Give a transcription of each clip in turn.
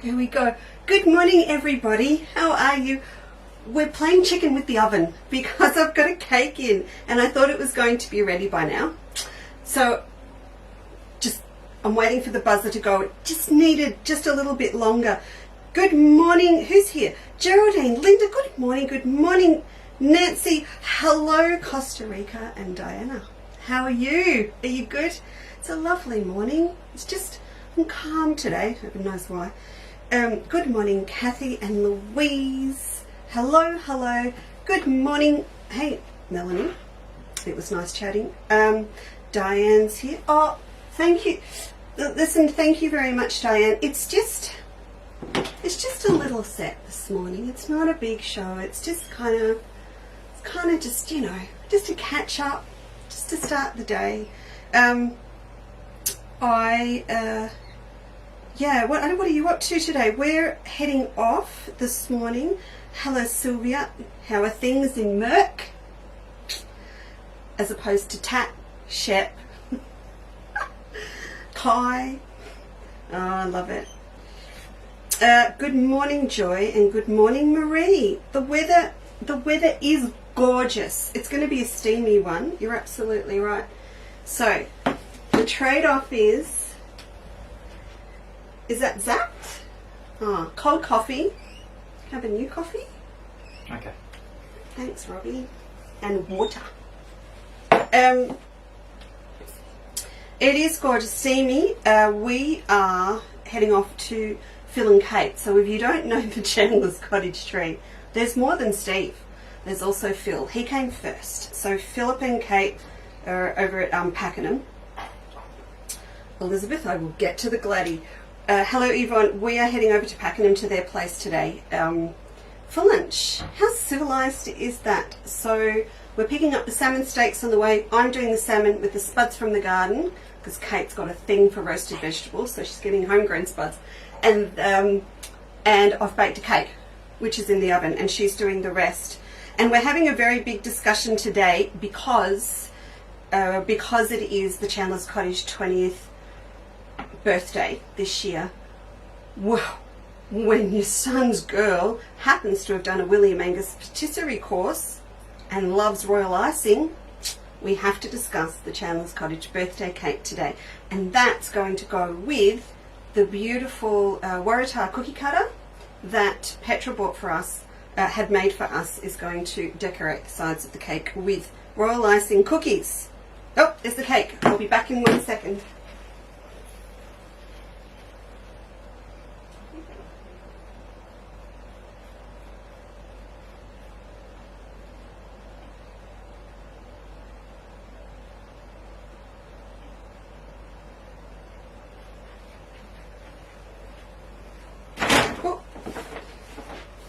Here we go. Good morning, everybody. How are you? We're playing chicken with the oven because I've got a cake in and I thought it was going to be ready by now. So I'm waiting for the buzzer to go. It just needed just a little bit longer. Good morning. Who's here? Geraldine, Linda, good morning. Good morning, Nancy. Hello, Costa Rica, and Diana. How are you? Are you good? It's a lovely morning. It's just, I'm calm today. Who knows why. Good morning, Kathy and Louise. Hello, hello. Good morning. Hey, Melanie. It was nice chatting. Diane's here. Oh, thank you. Listen, thank you very much, Diane. It's just a little set this morning. It's not a big show. It's just kind of just, you know, just to catch up, just to start the day. Yeah, what are you up to today? We're heading off this morning. Hello, Sylvia. How are things in Merck? As opposed to Tat, Shep, Kai. Oh, I love it. Good morning, Joy, and good morning, Marie. The weather is gorgeous. It's going to be a steamy one. You're absolutely right. So, the trade-off is that zapped? Oh, cold coffee. Have a new coffee? Okay. Thanks, Robbie. And water. It is gorgeous, steamy. We are heading off to Phil and Kate. So if you don't know the Chandler's Cottage tree, there's more than Steve. There's also Phil. He came first. So Philip and Kate are over at Pakenham. Elizabeth, I will get to the Gladdy. Hello, Yvonne. We are heading over to Pakenham to their place today for lunch. How civilised is that? So we're picking up the salmon steaks on the way. I'm doing the salmon with the spuds from the garden because Kate's got a thing for roasted vegetables, so she's getting homegrown spuds. And I've baked a cake, which is in the oven, and she's doing the rest. And we're having a very big discussion today because it is the Chandler's Cottage 20th birthday this year. Well, when your son's girl happens to have done a William Angus patisserie course and loves royal icing, we have to discuss the Chandler's Cottage birthday cake today, and that's going to go with the beautiful Waratah cookie cutter that Petra bought for us, had made for us, is going to decorate the sides of the cake with royal icing cookies. Oh, there's the cake. I'll be back in 1 second.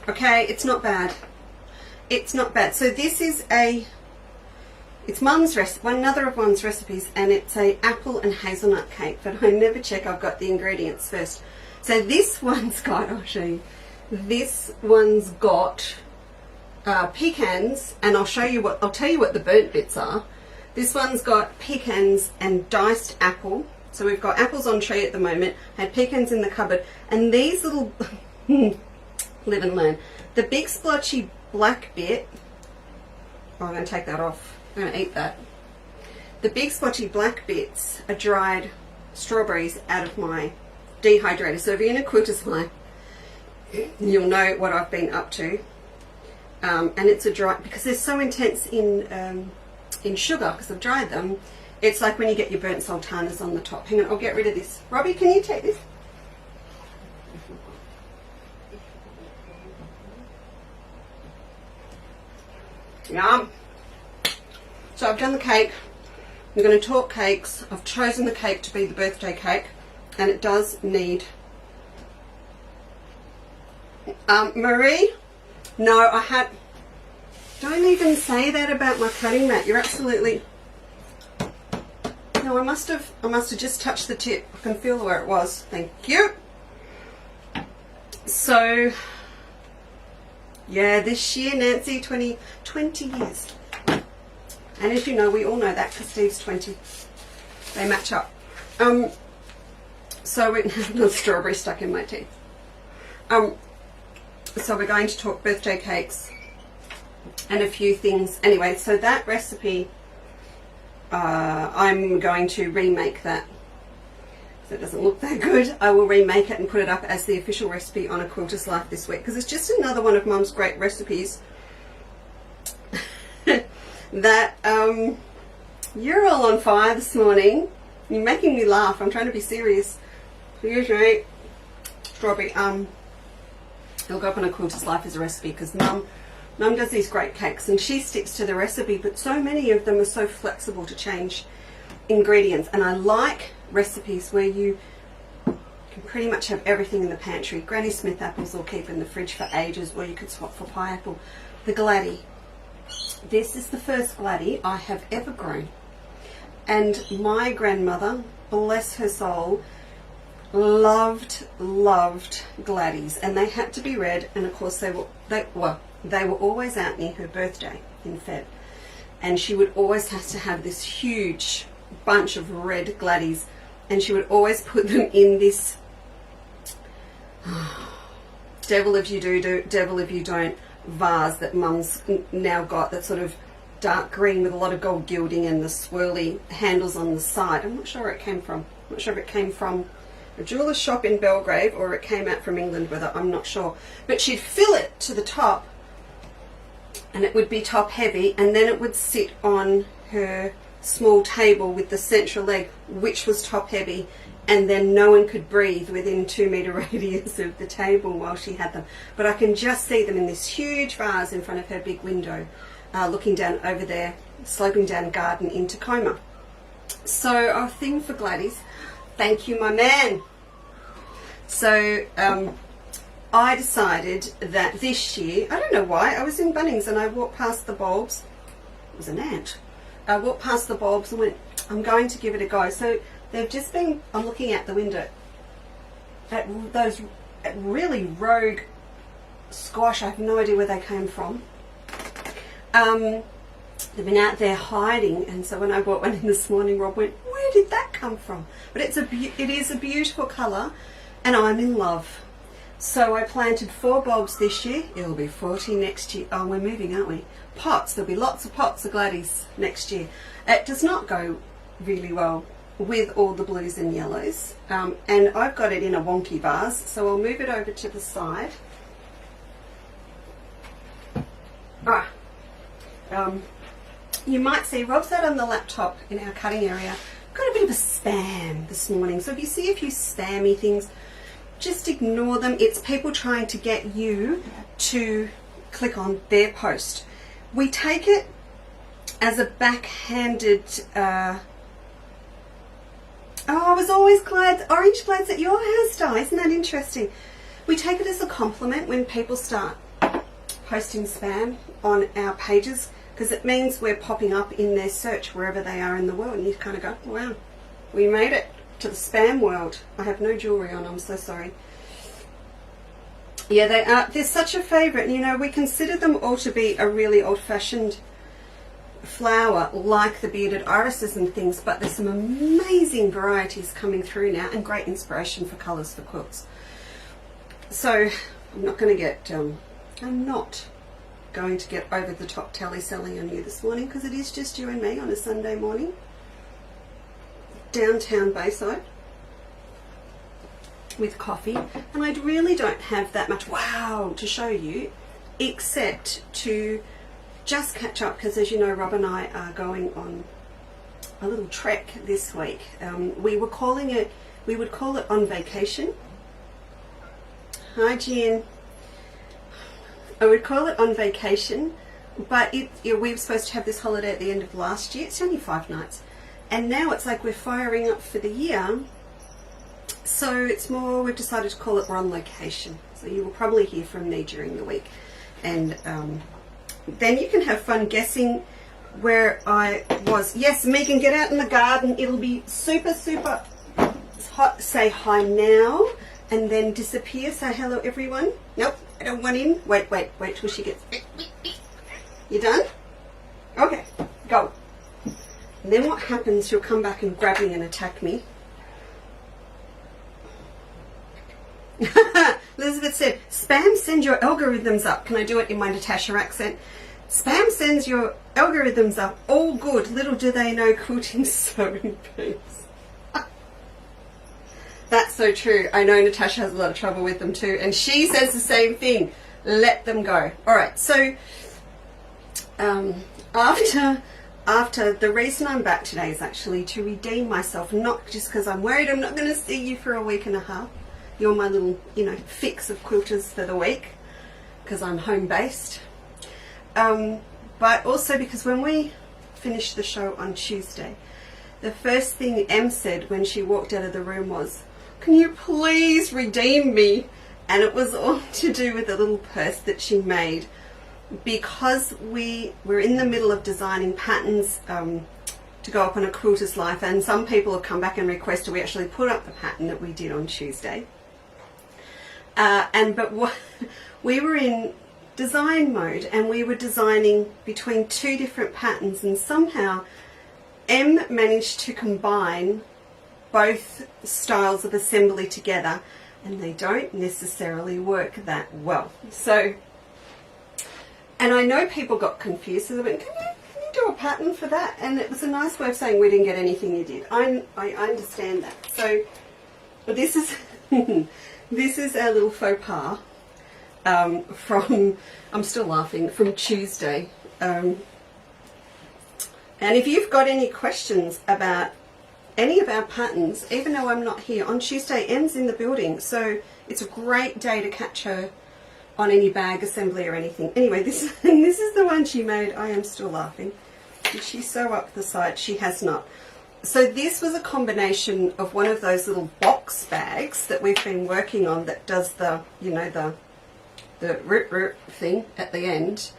Okay, it's not bad. It's not bad. So this is it's Mum's recipe, another of Mum's recipes, and it's a apple and hazelnut cake, but I never check I've got the ingredients first. So this one's got, I'll show you, this one's got pecans, and I'll tell you what the burnt bits are. This one's got pecans and diced apple. So we've got apples on tree at the moment, had pecans in the cupboard, and these little live and learn. The big splotchy black bit, oh, I'm going to take that off. I'm going to eat that. The big splotchy black bits are dried strawberries out of my dehydrator. So if you're in a quilter's life, you'll know what I've been up to. And it's a dry, because they're so intense in sugar, because I've dried them, it's like when you get your burnt sultanas on the top. Hang on, I'll get rid of this. Robbie, can you take this? Yum. So I've done the cake. I'm going to talk cakes. I've chosen the cake to be the birthday cake, and it does need Marie. No, don't even say that about my cutting mat. You're absolutely, no, I must have just touched the tip. I can feel where it was. Thank you. So yeah, this year, Nancy, 20 years. And as you know, we all know that because Steve's 20. They match up. So the strawberry stuck in my teeth. So we're going to talk birthday cakes and a few things. Anyway, so that recipe, I'm going to remake that. So it doesn't look that good. I will remake it and put it up as the official recipe on A Quilter's Life this week, because it's just another one of Mum's great recipes that you're all on fire this morning. You're making me laugh. I'm trying to be serious. Here's right. Strawberry. It'll go up on A Quilter's Life as a recipe, because Mum does these great cakes and she sticks to the recipe, but so many of them are so flexible to change ingredients, and I like recipes where you can pretty much have everything in the pantry. Granny Smith apples will keep in the fridge for ages, or you could swap for pineapple. The Gladdy. This is the first Gladdy I have ever grown, and my grandmother, bless her soul, loved Gladdies, and they had to be red, and of course they were always out near her birthday in Feb, and she would always have to have this huge bunch of red Gladdies, and she would always put them in this devil if you do, devil if you don't vase that Mum's now got, that's sort of dark green with a lot of gold gilding and the swirly handles on the side. I'm not sure where it came from. I'm not sure if it came from a jeweller's shop in Belgrave or it came out from England, whether, I'm not sure. But she'd fill it to the top, and it would be top heavy, and then it would sit on her small table with the central leg, which was top heavy, and then no one could breathe within 2 metre radius of the table while she had them. But I can just see them in this huge vase in front of her big window, looking down over there, sloping down a garden in Tacoma. So our thing for Gladys, thank you my man. So I decided that this year, I don't know why, I was in Bunnings and I walked past the bulbs. It was an ant. I walked past the bulbs and went, I'm going to give it a go. So they've just been, I'm looking out the window at those really rogue squash. I have no idea where they came from. They've been out there hiding, and so when I bought one in this morning, Rob went, where did that come from? But it is a beautiful colour, and I'm in love. So I planted 4 bulbs this year. It'll be 40 next year. Oh, we're moving, aren't we? Pots. There'll be lots of pots of Gladys next year. It does not go really well with all the blues and yellows, and I've got it in a wonky vase, so I'll move it over to the side. You might see Rob's out on the laptop in our cutting area. Got a bit of a spam this morning, so if you see a few spammy things, just ignore them. It's people trying to get you to click on their post. We take it as a backhanded I was always glad orange glads at your hairstyle. Isn't that interesting? We take it as a compliment when people start posting spam on our pages, because it means we're popping up in their search wherever they are in the world, and you kind of go, wow, we made it to the spam world. I have no jewellery on, I'm so sorry. Yeah, they are. They're such a favourite. You know, we consider them all to be a really old-fashioned flower, like the bearded irises and things, but there's some amazing varieties coming through now, and great inspiration for colours for quilts. So I'm not going to get over the top tally selling on you this morning, because it is just you and me on a Sunday morning, downtown Bayside, with coffee, and I really don't have that much wow to show you, except to just catch up, because as you know, Rob and I are going on a little trek this week. We would call it on vacation. Hi Jen. I would call it on vacation, but we were supposed to have this holiday at the end of last year. It's only 5 nights, and now it's like we're firing up for the year. So it's more, we've decided to call it we're on location. So you will probably hear from me during the week, and then you can have fun guessing where I was. Yes, Megan, get out in the garden. It'll be super, super hot. Say hi now, and then disappear. Say hello, everyone. Nope, I don't want in. Wait till she gets... You done? Okay, go. And then what happens, she'll come back and grab me and attack me. Elizabeth said, spam send your algorithms up. Can I do it in my Natasha accent? Spam sends your algorithms up. All good. Little do they know quilting sewing peeps. That's so true. I know Natasha has a lot of trouble with them too. And she says the same thing. Let them go. Alright, so after the reason I'm back today is actually to redeem myself, not just because I'm worried I'm not going to see you for a week and a half. You're my little, fix of quilters for the week because I'm home based. But also because when we finished the show on Tuesday, the first thing Em said when she walked out of the room was, "Can you please redeem me?" And it was all to do with the little purse that she made, because we were in the middle of designing patterns to go up on A Quilter's Life, and some people have come back and requested we actually put up the pattern that we did on Tuesday. We were in design mode and we were designing between two different patterns, and somehow Em managed to combine both styles of assembly together, and they don't necessarily work that well. So, and I know people got confused, so they went, can you do a pattern for that? And it was a nice way of saying we didn't get anything you did. I understand that. So this is this is our little faux pas from, I'm still laughing, from Tuesday. And if you've got any questions about any of our patterns, even though I'm not here, on Tuesday Em's in the building, so it's a great day to catch her on any bag assembly or anything. Anyway, this is the one she made. I am still laughing. Did she sew up the side? She has not. So this was a combination of one of those little box bags that we've been working on that does the, the root thing at the end,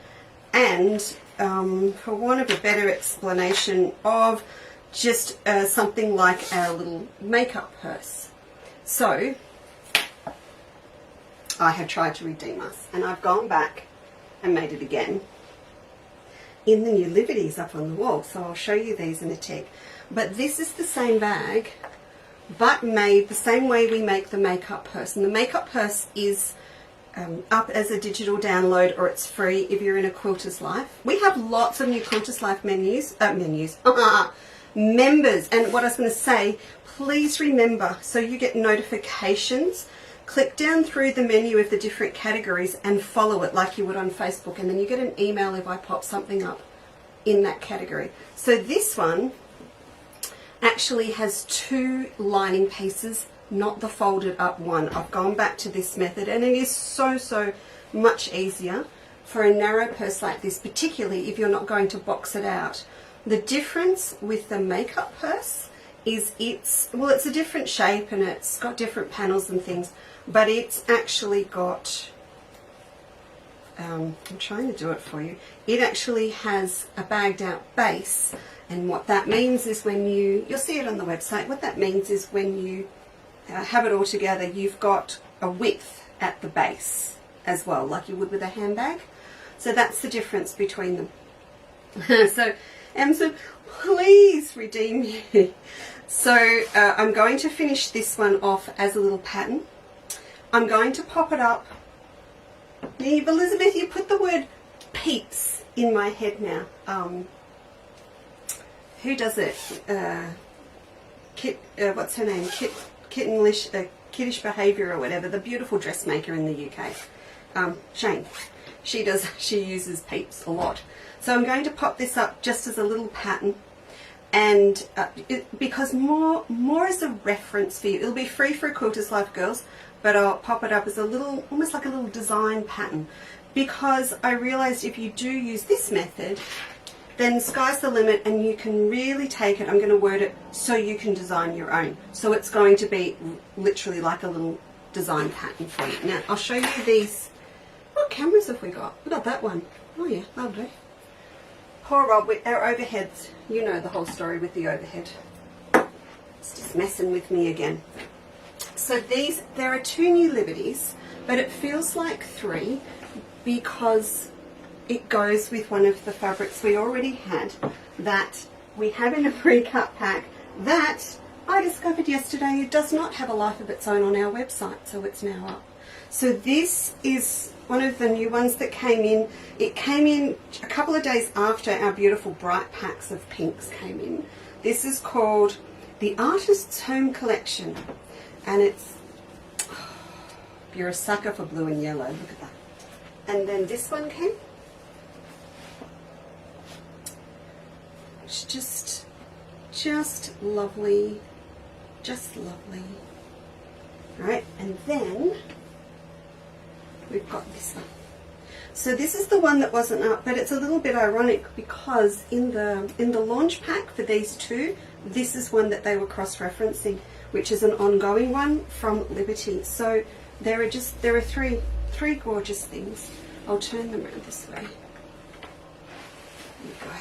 and for want of a better explanation, of just something like our little makeup purse. So I have tried to redeem us, and I've gone back and made it again in the new liberties up on the wall. So I'll show you these in a tick. But this is the same bag, but made the same way we make the makeup purse. And the makeup purse is up as a digital download, or it's free if you're in A Quilter's Life. We have lots of new Quilter's Life members. And what I was going to say, please remember, so you get notifications, click down through the menu of the different categories and follow it like you would on Facebook, and then you get an email if I pop something up in that category. So this one actually has two lining pieces, not the folded up one. I've gone back to this method, and it is so much easier for a narrow purse like this, particularly if you're not going to box it out. The difference with the makeup purse is it's a different shape and it's got different panels and things, but it's actually got, I'm trying to do it for you, it actually has a bagged out base, and what that means is when you'll see it on the website, what that means is when you have it all together, you've got a width at the base as well, like you would with a handbag. So that's the difference between them. So Em said, please redeem me. So I'm going to finish this one off as a little pattern. I'm going to pop it up. Elizabeth, you put the word peeps in my head now. Who does it? What's her name? Kiddish Behaviour or whatever, the beautiful dressmaker in the UK. Shane. She uses peeps a lot. So I'm going to pop this up just as a little pattern, and because more as a reference for you. It'll be free for A Quilter's Life girls, but I'll pop it up as a little, almost like a little design pattern, because I realized if you do use this method, then sky's the limit and you can really take it. I'm going to word it so you can design your own. So it's going to be literally like a little design pattern for you. Now I'll show you these. What cameras have we got? We got that one. Oh yeah, that'll do. Poor Rob with our overheads. You know the whole story with the overhead. It's just messing with me again. So there are two new liberties, but it feels like three because it goes with one of the fabrics we already had that we have in a pre-cut pack that I discovered yesterday. It does not have a life of its own on our website, so it's now up. So this is one of the new ones that came in. It came in a couple of days after our beautiful bright packs of pinks came in. This is called the Artist's Home Collection, and it's, you're a sucker for blue and yellow, look at that. And then this one came. It's just lovely, just lovely. Right, and then we've got this one. So this is the one that wasn't up, but it's a little bit ironic because in the launch pack for these two, this is one that they were cross-referencing, which is an ongoing one from Liberty. So there are three gorgeous things. I'll turn them around this way. There you go.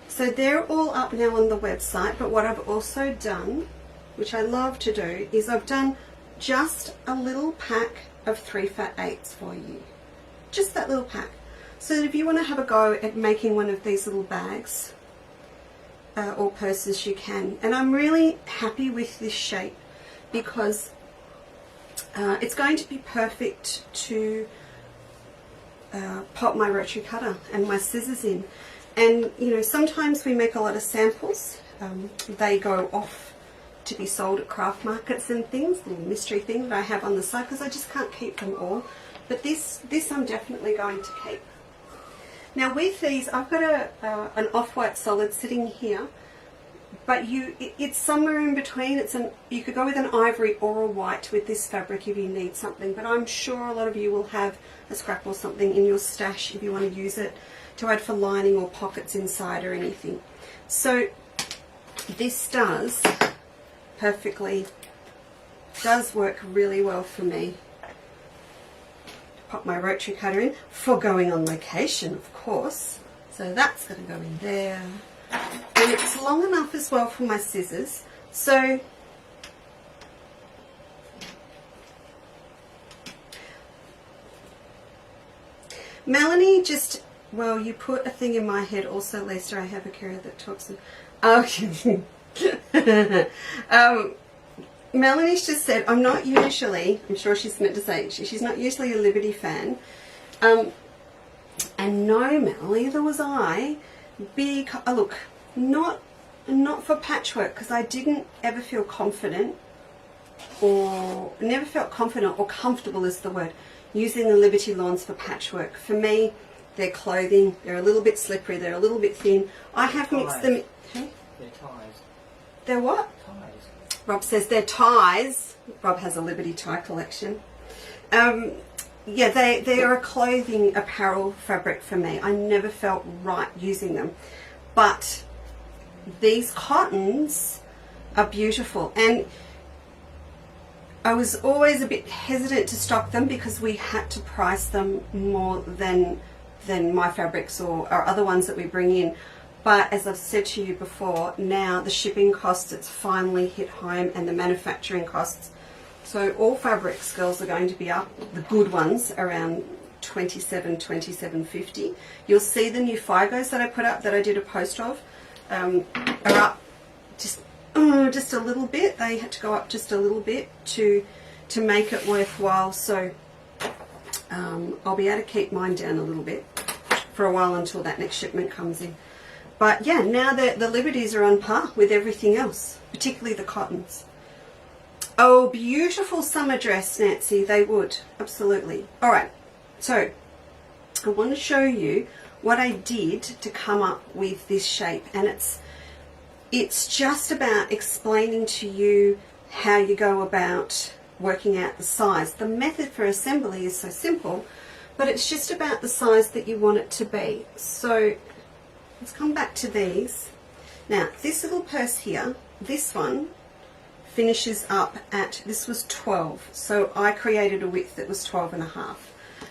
So they're all up now on the website, but what I've also done, which I love to do, is I've done just a little pack of 3 fat 8s for you. Just that little pack. So that if you want to have a go at making one of these little bags or purses, you can. And I'm really happy with this shape because it's going to be perfect to pop my rotary cutter and my scissors in. And you know, sometimes we make a lot of samples. They go off to be sold at craft markets and things, a little mystery thing that I have on the side because I just can't keep them all. But this I'm definitely going to keep. Now with these, I've got an off-white solid sitting here, but it's somewhere in between. You could go with an ivory or a white with this fabric if you need something, but I'm sure a lot of you will have a scrap or something in your stash if you want to use it to add for lining or pockets inside or anything. So this does work really well for me. Pop my rotary cutter in for going on location, of course. So that's going to go in there. And it's long enough as well for my scissors. So Melanie just, well, you put a thing in my head also, Leesa. I have a carrier that talks of, okay. Melanie's just said, I'm not usually, I'm sure she's meant to say, she's not usually a Liberty fan. And no, Mel, either was I. Look, not for patchwork, because I didn't ever feel confident, or never felt confident or comfortable is the word, using the Liberty lawns for patchwork. For me, they're clothing, they're a little bit slippery, they're a little bit thin. I have mixed them. Hey? They're ties. They're what? Ties. Rob says they're ties. Rob has a Liberty tie collection. Yeah, they are a clothing apparel fabric for me. I never felt right using them. But these cottons are beautiful. And I was always a bit hesitant to stock them because we had to price them more than my fabrics or other ones that we bring in. But as I've said to you before, now the shipping costs, it's finally hit home, and the manufacturing costs. So all fabrics, girls, are going to be up, the good ones, around $27.50. You'll see the new Figos that I put up, that I did a post of, are up just a little bit. They had to go up just a little bit to make it worthwhile. So I'll be able to keep mine down a little bit for a while until that next shipment comes in. But yeah, now the Liberties are on par with everything else, particularly the cottons. Oh, beautiful summer dress, Nancy. They would, absolutely. All right, so I want to show you what I did to come up with this shape, and it's just about explaining to you how you go about working out the size. The method for assembly is so simple, but it's just about the size that you want it to be. So let's come back to these. Now, this little purse here, this one finishes up at, this was 12, so I created a width that was 12.5.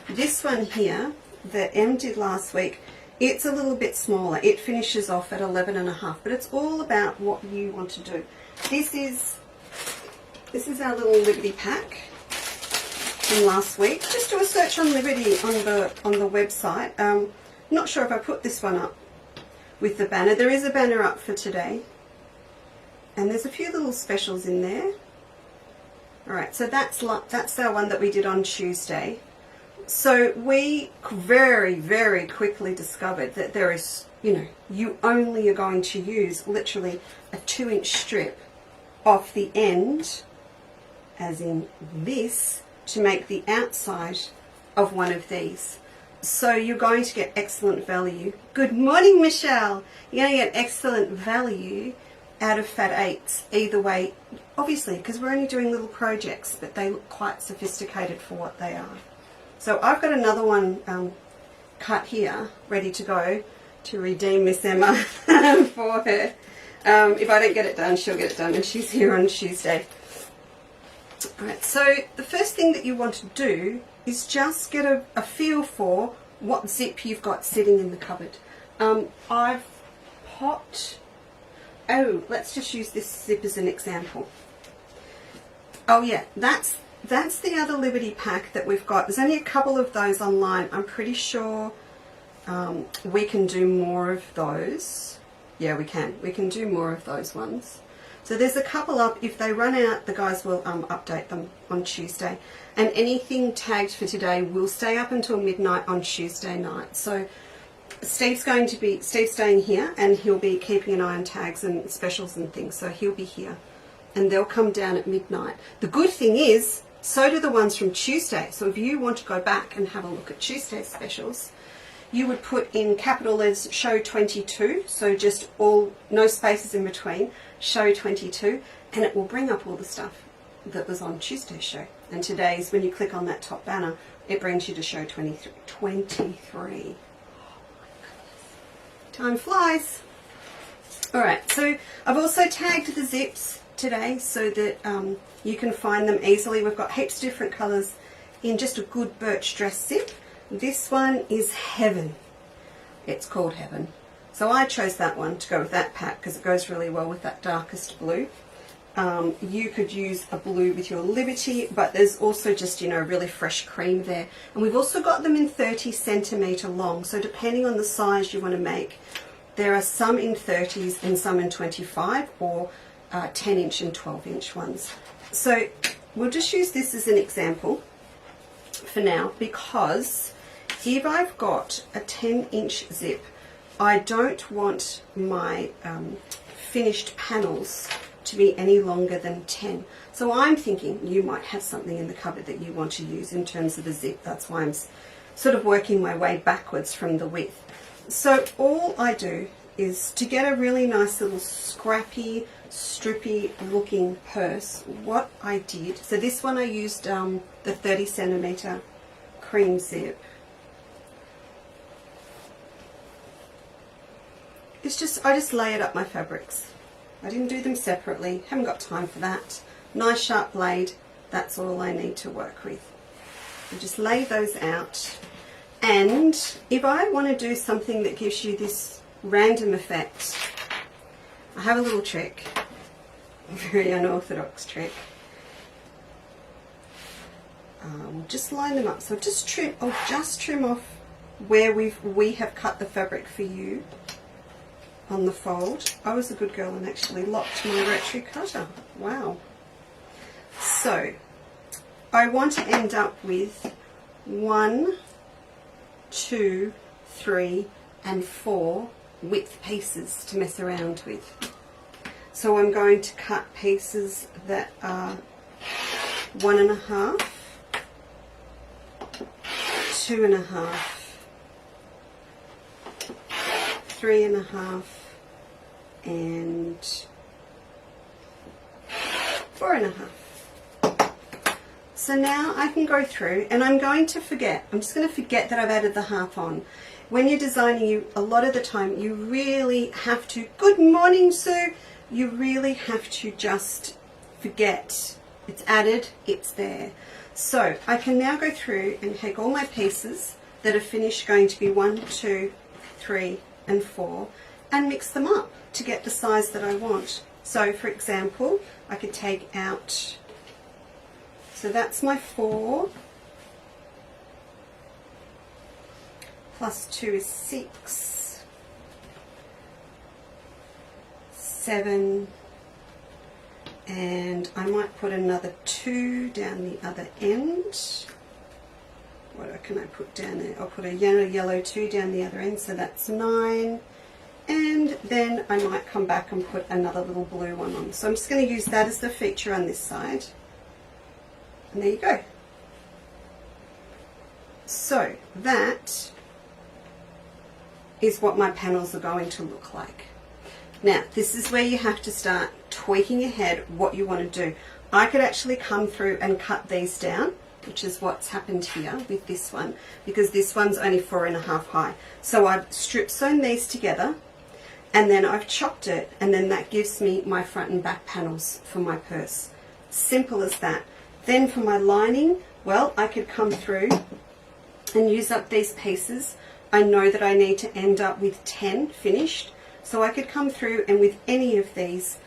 This one here that Em did last week, it's a little bit smaller. It finishes off at 11.5, but it's all about what you want to do. This is our little Liberty pack from last week. Just do a search on Liberty on the website. Not sure if I put this one up with the banner. There is a banner up for today, and there's a few little specials in there. Alright, so that's our one that we did on Tuesday. So we very, very quickly discovered that there is, you know, you only are going to use literally a 2-inch strip off the end, as in this, to make the outside of one of these. So you're going to get excellent value. Good morning, Michelle. You're going to get excellent value out of fat 8s either way, obviously, because we're only doing little projects, but they look quite sophisticated for what they are. So I've got another one cut here, ready to go to redeem Miss Emma for her. If I don't get it done, she'll get it done, and she's here on Tuesday. Alright, so the first thing that you want to do is just get a feel for what zip you've got sitting in the cupboard. I've popped... Oh, let's just use this zip as an example. Oh yeah, that's the other Liberty pack that we've got. There's only a couple of those online. I'm pretty sure we can do more of those. Yeah, we can. We can do more of those ones. So there's a couple up. If they run out, the guys will update them on Tuesday. And anything tagged for today will stay up until midnight on Tuesday night. So Steve's staying here, and he'll be keeping an eye on tags and specials and things. So he'll be here, and they'll come down at midnight. The good thing is, so do the ones from Tuesday. So if you want to go back and have a look at Tuesday's specials, you would put in capital letters show 22, so just no spaces in between, show 22, and it will bring up all the stuff that was on Tuesday's show. And today's, when you click on that top banner, it brings you to show 23. Time flies. Alright, so I've also tagged the zips today so that you can find them easily. We've got heaps of different colours in just a good birch dress zip. This one is Heaven. It's called Heaven. So I chose that one to go with that pack because it goes really well with that darkest blue. You could use a blue with your Liberty, but there's also just, you know, really fresh cream there. And we've also got them in 30 centimetre long, so depending on the size you want to make, there are some in 30s and some in 25 or 10-inch and 12-inch ones. So we'll just use this as an example for now, because if I've got a 10-inch zip, I don't want my finished panels to be any longer than 10. So I'm thinking you might have something in the cupboard that you want to use in terms of the zip. That's why I'm sort of working my way backwards from the width. So all I do is, to get a really nice little scrappy, strippy looking purse, what I did, so this one I used the 30 centimetre cream zip. I just layered up my fabrics. I didn't do them separately, haven't got time for that. Nice sharp blade, that's all I need to work with. I just lay those out, and if I want to do something that gives you this random effect, I have a little trick, a very unorthodox trick. We'll just line them up. So I'll just trim off where we have cut the fabric for you on the fold. I was a good girl and actually locked my rotary cutter. Wow. So I want to end up with 1, 2, 3 and 4 width pieces to mess around with. So I'm going to cut pieces that are 1.5, 2.5, 3.5 and 4.5. So now I can go through, and I'm just going to forget that I've added the half on. When you're designing, a lot of the time you really have to, good morning Sue, you really have to just forget it's added, it's there. So I can now go through and take all my pieces that are finished, going to be 1, 2, 3 and 4, and mix them up to get the size that I want. So for example, I could take out, so that's my 4, plus 2 is 6, 7 and I might put another 2 down the other end. What can I put down there? I'll put a yellow 2 down the other end, so that's 9. And then I might come back and put another little blue one on. So I'm just going to use that as the feature on this side. And there you go. So that is what my panels are going to look like. Now, this is where you have to start tweaking your head what you want to do. I could actually come through and cut these down, which is what's happened here with this one, because this one's only 4.5 high. So I've strip sewn these together, and then I've chopped it, and then that gives me my front and back panels for my purse. Simple as that. Then for my lining, well, I could come through and use up these pieces. I know that I need to end up with 10 finished, so I could come through and with any of these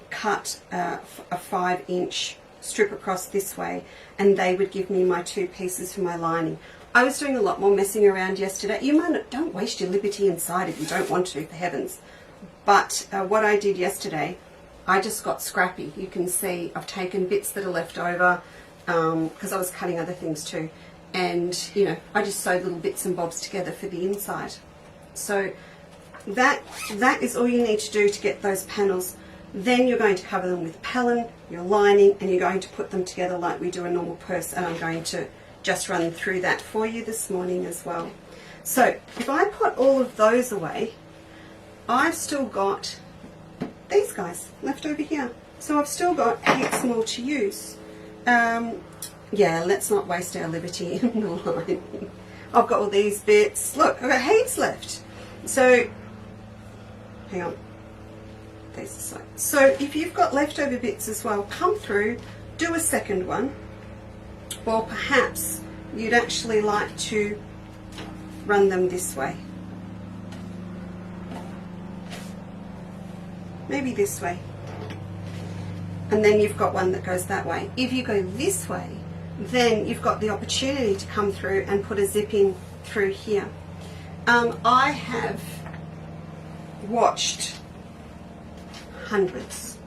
cut a 5-inch strip across this way, and they would give me my 2 pieces for my lining. I was doing a lot more messing around yesterday. You might not, don't waste your liberty inside if you don't want to, for heavens. But what I did yesterday, I just got scrappy. You can see I've taken bits that are left over because I was cutting other things too, and you know, I just sewed little bits and bobs together for the inside. So that is all you need to do to get those panels. Then you're going to cover them with pellin, your lining, and you're going to put them together like we do a normal purse, and I'm going to just run through that for you this morning as well. So if I put all of those away, I've still got these guys left over here. So I've still got heaps more to use. Yeah, let's not waste our liberty in the line. I've got all these bits. Look, I've got heaps left. So, hang on. These aside. So if you've got leftover bits as well, come through, do a second one. Or perhaps you'd actually like to run them this way. Maybe this way. And then you've got one that goes that way. If you go this way, then you've got the opportunity to come through and put a zip in through here. I have watched hundreds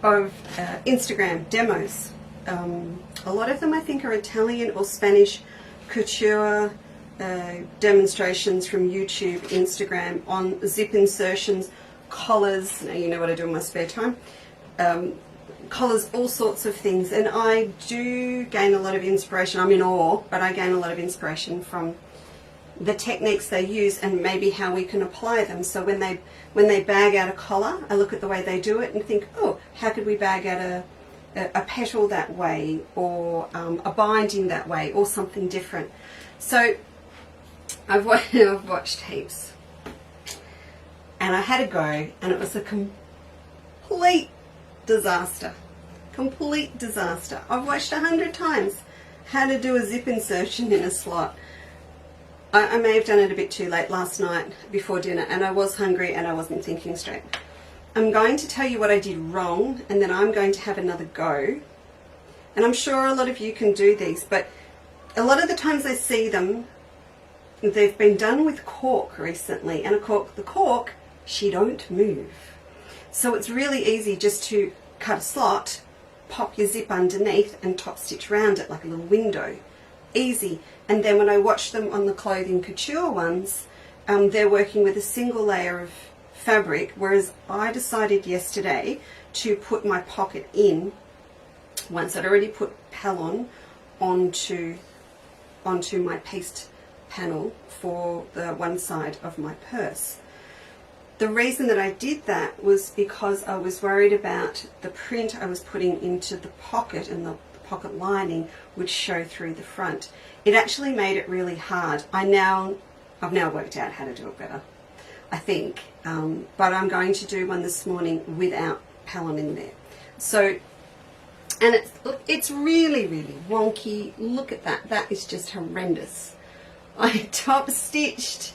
of Instagram demos. A lot of them I think are Italian or Spanish couture demonstrations from YouTube, Instagram on zip insertions, collars. Now you know what I do in my spare time. Collars, all sorts of things, and I do gain a lot of inspiration. I'm in awe, but I gain a lot of inspiration from the techniques they use and maybe how we can apply them. So when they bag out a collar, I look at the way they do it and think, oh, how could we bag out a petal that way, or a binding that way, or something different. So I've watched heaps, and I had a go, and it was a complete disaster. Complete disaster. I've watched 100 times how to do a zip insertion in a slot. I may have done it a bit too late last night before dinner, and I was hungry and I wasn't thinking straight. I'm going to tell you what I did wrong, and then I'm going to have another go. And I'm sure a lot of you can do these, but a lot of the times I see them, they've been done with cork recently, and the cork, she don't move. So it's really easy just to cut a slot, pop your zip underneath and top stitch around it like a little window. Easy. And then when I watch them on the clothing couture ones, they're working with a single layer of fabric, whereas I decided yesterday to put my pocket in once I'd already put pellon onto my paste panel for the one side of my purse. The reason that I did that was because I was worried about the print I was putting into the pocket, and the pocket lining would show through the front. It actually made it really hard. I've now worked out how to do it better, I think, but I'm going to do one this morning without pellon in there. So, and it's really, really wonky. Look at that. That is just horrendous. I top stitched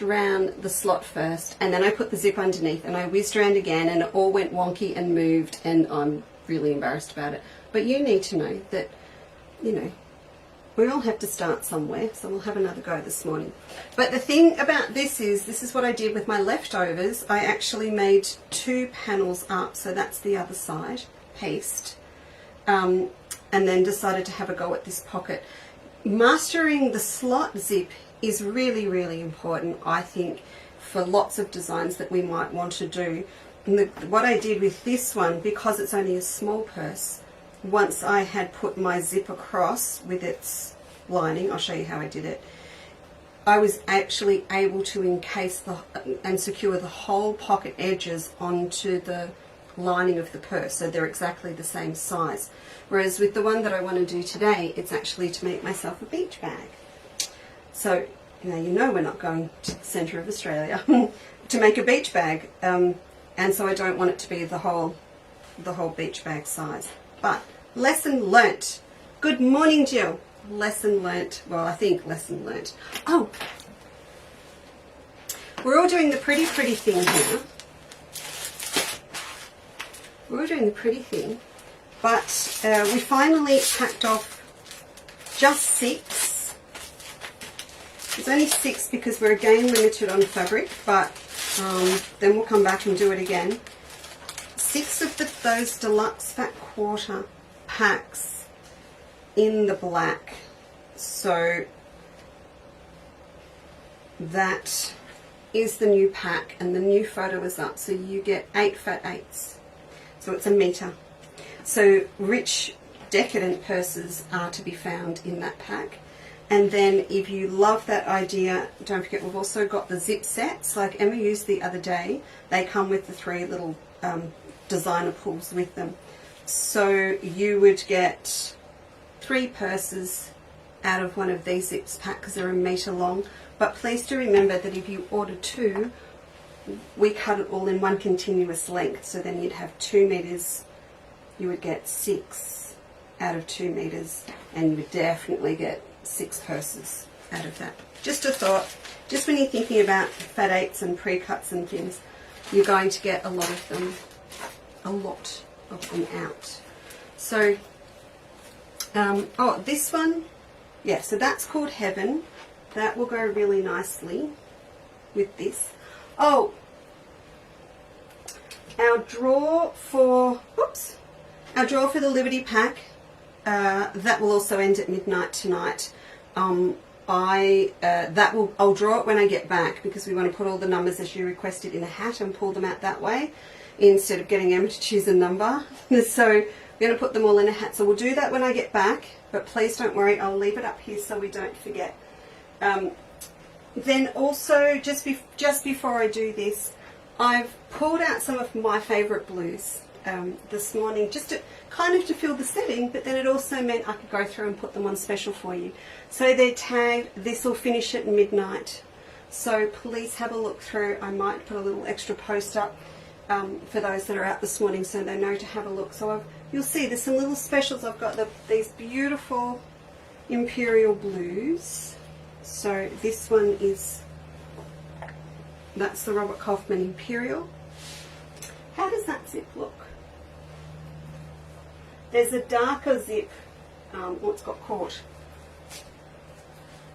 around the slot first, and then I put the zip underneath, and I whizzed around again, and it all went wonky and moved, and I'm really embarrassed about it. But you need to know that, you know, we all have to start somewhere, so we'll have another go this morning. But the thing about this is what I did with my leftovers. I actually made 2 panels up, so that's the other side, pieced, and then decided to have a go at this pocket. Mastering the slot zip is really, really important, I think, for lots of designs that we might want to do. And what I did with this one, because it's only a small purse, once I had put my zip across with its lining, I'll show you how I did it, I was actually able to encase and secure the whole pocket edges onto the lining of the purse, so they're exactly the same size. Whereas with the one that I want to do today, it's actually to make myself a beach bag. So now you know we're not going to the centre of Australia to make a beach bag, and so I don't want it to be the whole beach bag size. But lesson learnt. Good morning, Jill. Lesson learnt. Well, I think lesson learnt. Oh, we're all doing the pretty thing here. We're all doing the pretty thing, but we finally packed off just 6. There's only 6 because we're again limited on fabric, but then we'll come back and do it again. 6 of those deluxe fat quarter packs in the black, so that is the new pack, and the new photo is up, so you get 8 fat 8s, so it's a metre. So rich decadent purses are to be found in that pack. And then if you love that idea, don't forget we've also got the zip sets like Emma used the other day. They come with the 3 little designer pulls with them, so you would get 3 purses out of one of these zips pack because they're a metre long. But please do remember that if you order 2, we cut it all in one continuous length, so then you'd have 2 meters. You would get 6 out of 2 meters, and you would definitely get 6 purses out of that. Just a thought, just when you're thinking about fat 8s and pre-cuts and things, you're going to get a lot of them out. So, oh, this one, yeah, so that's called Heaven. That will go really nicely with this. Oh, our drawer for the Liberty pack, that will also end at midnight tonight. I'll draw it when I get back, because we want to put all the numbers as you requested in a hat and pull them out that way instead of getting Emma to choose a number. So we're going to put them all in a hat. So we'll do that when I get back, but please don't worry, I'll leave it up here so we don't forget. Then also, just before I do this, I've pulled out some of my favourite blues this morning, just to kind of to fill the setting, but then it also meant I could go through and put them on special for you. So they're tagged, this will finish at midnight, so please have a look through. I might put a little extra post up for those that are out this morning so they know to have a look. So you'll see there's some little specials. I've got these beautiful Imperial blues. So this one is, that's the Robert Kaufman Imperial. How does that zip look? There's a darker zip, it's got caught.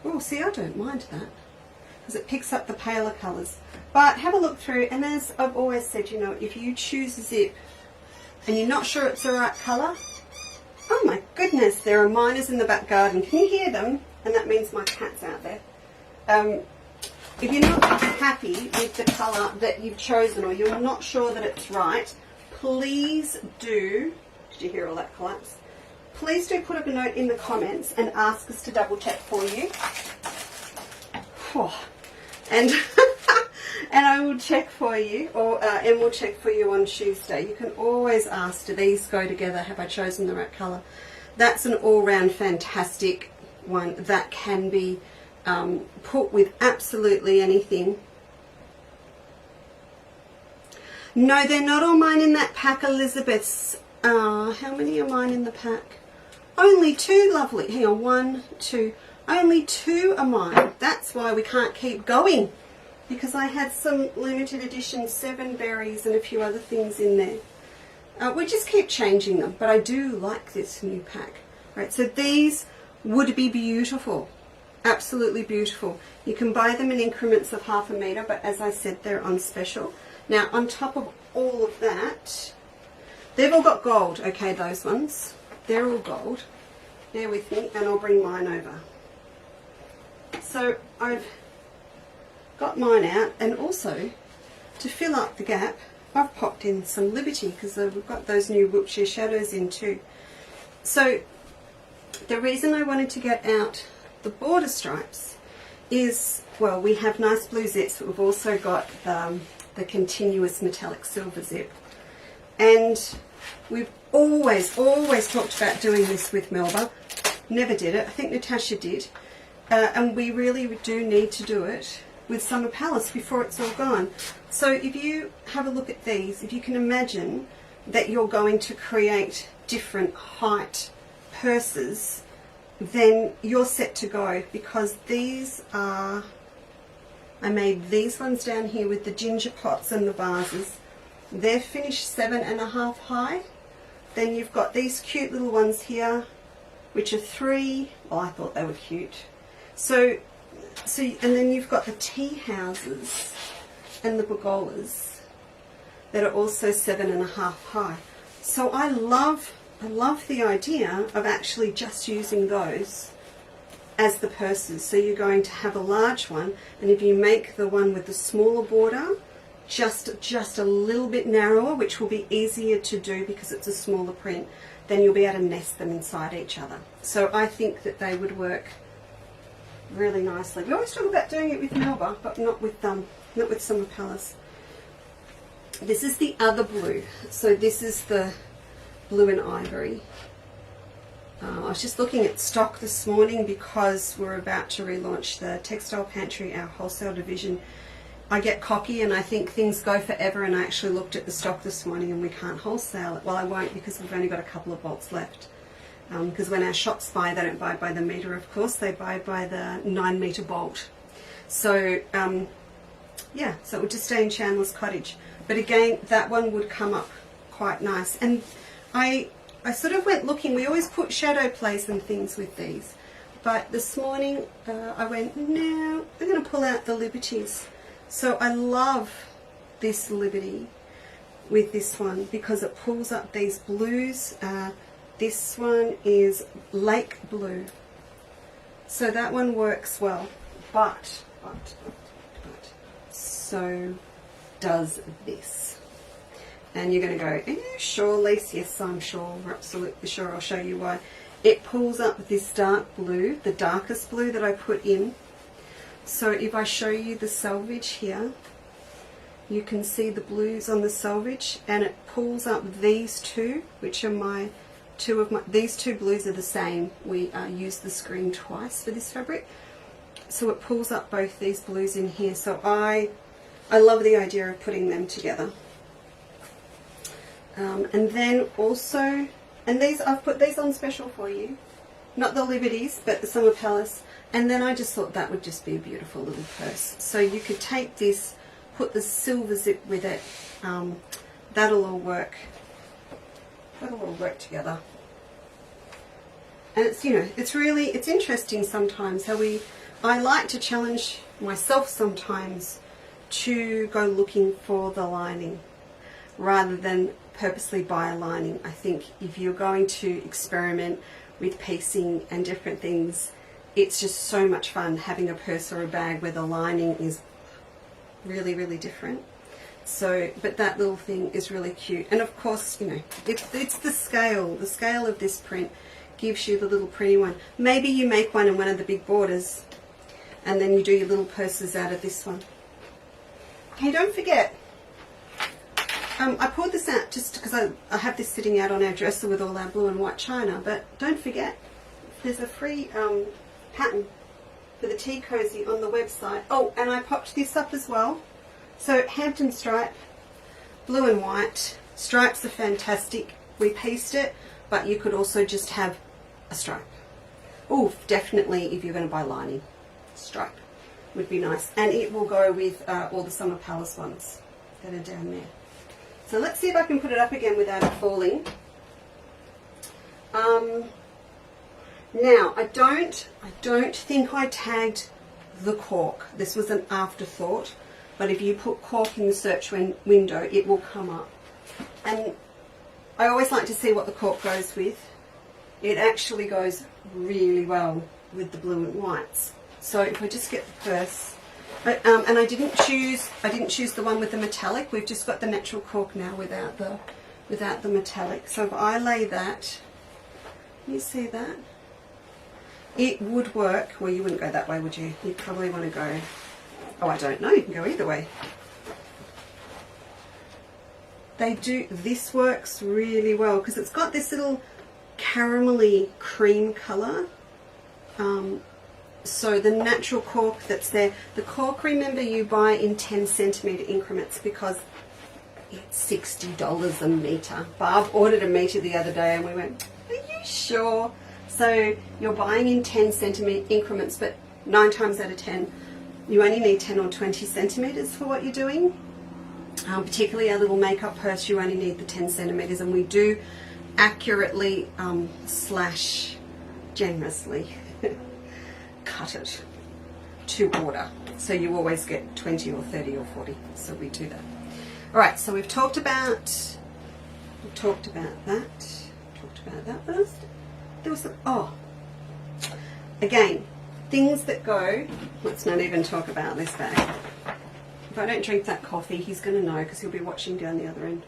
Oh, see, I don't mind that because it picks up the paler colours. But have a look through, and as I've always said, you know, if you choose a zip and you're not sure it's the right colour, oh my goodness, there are miners in the back garden. Can you hear them? And that means my cat's out there. If you're not happy with the colour that you've chosen, or you're not sure that it's right, please do, did you hear all that collapse? Please do put up a note in the comments and ask us to double check for you. Oh, and and I will check for you, or and we'll check for you on Tuesday. You can always ask, do these go together? Have I chosen the right colour? That's an all-round fantastic one that can be put with absolutely anything. No, they're not all mine in that pack, Elizabeth's. How many are mine in the pack? Only 2, lovely. Hang on, 1, 2. Only 2 are mine. That's why we can't keep going, because I had some limited edition 7 berries and a few other things in there. We just keep changing them, but I do like this new pack. Right, so these would be beautiful. Absolutely beautiful. You can buy them in increments of 1/2 metre, but as I said, they're on special. Now, on top of all of that, they've all got gold. Okay, those ones. They're all gold. Bear with me, and I'll bring mine over. So I've got mine out, and also to fill up the gap, I've popped in some Liberty because we've got those new Wiltshire shadows in too. So the reason I wanted to get out the border stripes is, well, we have nice blue zips, but we've also got the continuous metallic silver zip. And we've always talked about doing this with Melba. Never did it. I think Natasha did. And we really do need to do it with Summer Palace before it's all gone. So if you have a look at these, if you can imagine that you're going to create different height purses, then you're set to go, because these are, I made these ones down here with the ginger pots and the vases. They're finished 7.5 high. Then you've got these cute little ones here, which are 3. Well, I thought they were cute. So, and then you've got the tea houses and the pergolas that are also 7.5 high. So I love the idea of actually just using those as the purses. So you're going to have a large one, and if you make the one with the smaller border just a little bit narrower, which will be easier to do because it's a smaller print, then you'll be able to nest them inside each other. So I think that they would work really nicely. We always talk about doing it with Melba, but not with Summer Palace. This is the other blue. So this is the blue and ivory. I was just looking at stock this morning because we're about to relaunch the Textile Pantry, our wholesale division. I get cocky and I think things go forever, and I actually looked at the stock this morning and we can't wholesale it. Well, I won't, because we've only got a couple of bolts left. Because when our shops buy, they don't buy by the metre, of course, they buy by the 9 metre bolt. So yeah, so it would just stay in Chandler's Cottage. But again, that one would come up quite nice. And I sort of went looking. We always put shadow plays and things with these, but this morning I went, no, I'm going to pull out the Liberties. So I love this Liberty with this one because it pulls up these blues. This one is lake blue, so that one works well, but so does this. And you're going to go, are you sure, Leesa? Yes, I'm sure, absolutely sure. I'll show you why. It pulls up this dark blue, the darkest blue that I put in. So if I show you the selvage here, you can see the blues on the selvage, and it pulls up these two, which are these two blues are the same. We use the screen twice for this fabric. So it pulls up both these blues in here. So I love the idea of putting them together. And then also, and these, I've put these on special for you. Not the Liberties, but the Summer Palace. And then I just thought that would just be a beautiful little purse. So you could take this, put the silver zip with it. That'll all work. That'll all work together. And it's, you know, it's interesting sometimes how I like to challenge myself sometimes to go looking for the lining rather than purposely buy a lining. I think if you're going to experiment with piecing and different things, it's just so much fun having a purse or a bag where the lining is really, really different. So, but that little thing is really cute. And of course, you know, it's the scale. The scale of this print gives you the little pretty one. Maybe you make one in one of the big borders and then you do your little purses out of this one. Okay, don't forget, I pulled this out just because I have this sitting out on our dresser with all our blue and white china, but don't forget, there's a free pattern for the tea cozy on the website. Oh, and I popped this up as well. So Hampton stripe, blue and white. Stripes are fantastic. We pieced it, but you could also just have a stripe. Oh, definitely if you're going to buy lining, stripe would be nice. And it will go with all the Summer Palace ones that are down there. So let's see if I can put it up again without it falling. Now, I don't think I tagged the cork. This was an afterthought, but if you put cork in the search window, it will come up. And I always like to see what the cork goes with. It actually goes really well with the blue and whites. So if I just get the purse, and I didn't choose the one with the metallic. We've just got the natural cork now without the metallic. So if I lay that, can you see that? It would work. Well, you wouldn't go that way, would you? You'd probably want to go, oh, I don't know, you can go either way. This works really well because it's got this little caramelly cream colour. So the natural cork that's there, the cork, remember, you buy in 10 centimetre increments because it's $60 a metre. Barb ordered a metre the other day and we went, are you sure? So you're buying in 10 centimetre increments, but 9 times out of 10, you only need 10 or 20 centimetres for what you're doing. Particularly our little makeup purse, you only need the 10 centimetres, and we do accurately slash generously cut it to order. So you always get 20 or 30 or 40. So we do that. All right, so we've talked about that. Talked about that. What else? There was again, things that go. Let's not even talk about this bag. If I don't drink that coffee, he's going to know because he'll be watching down the other end.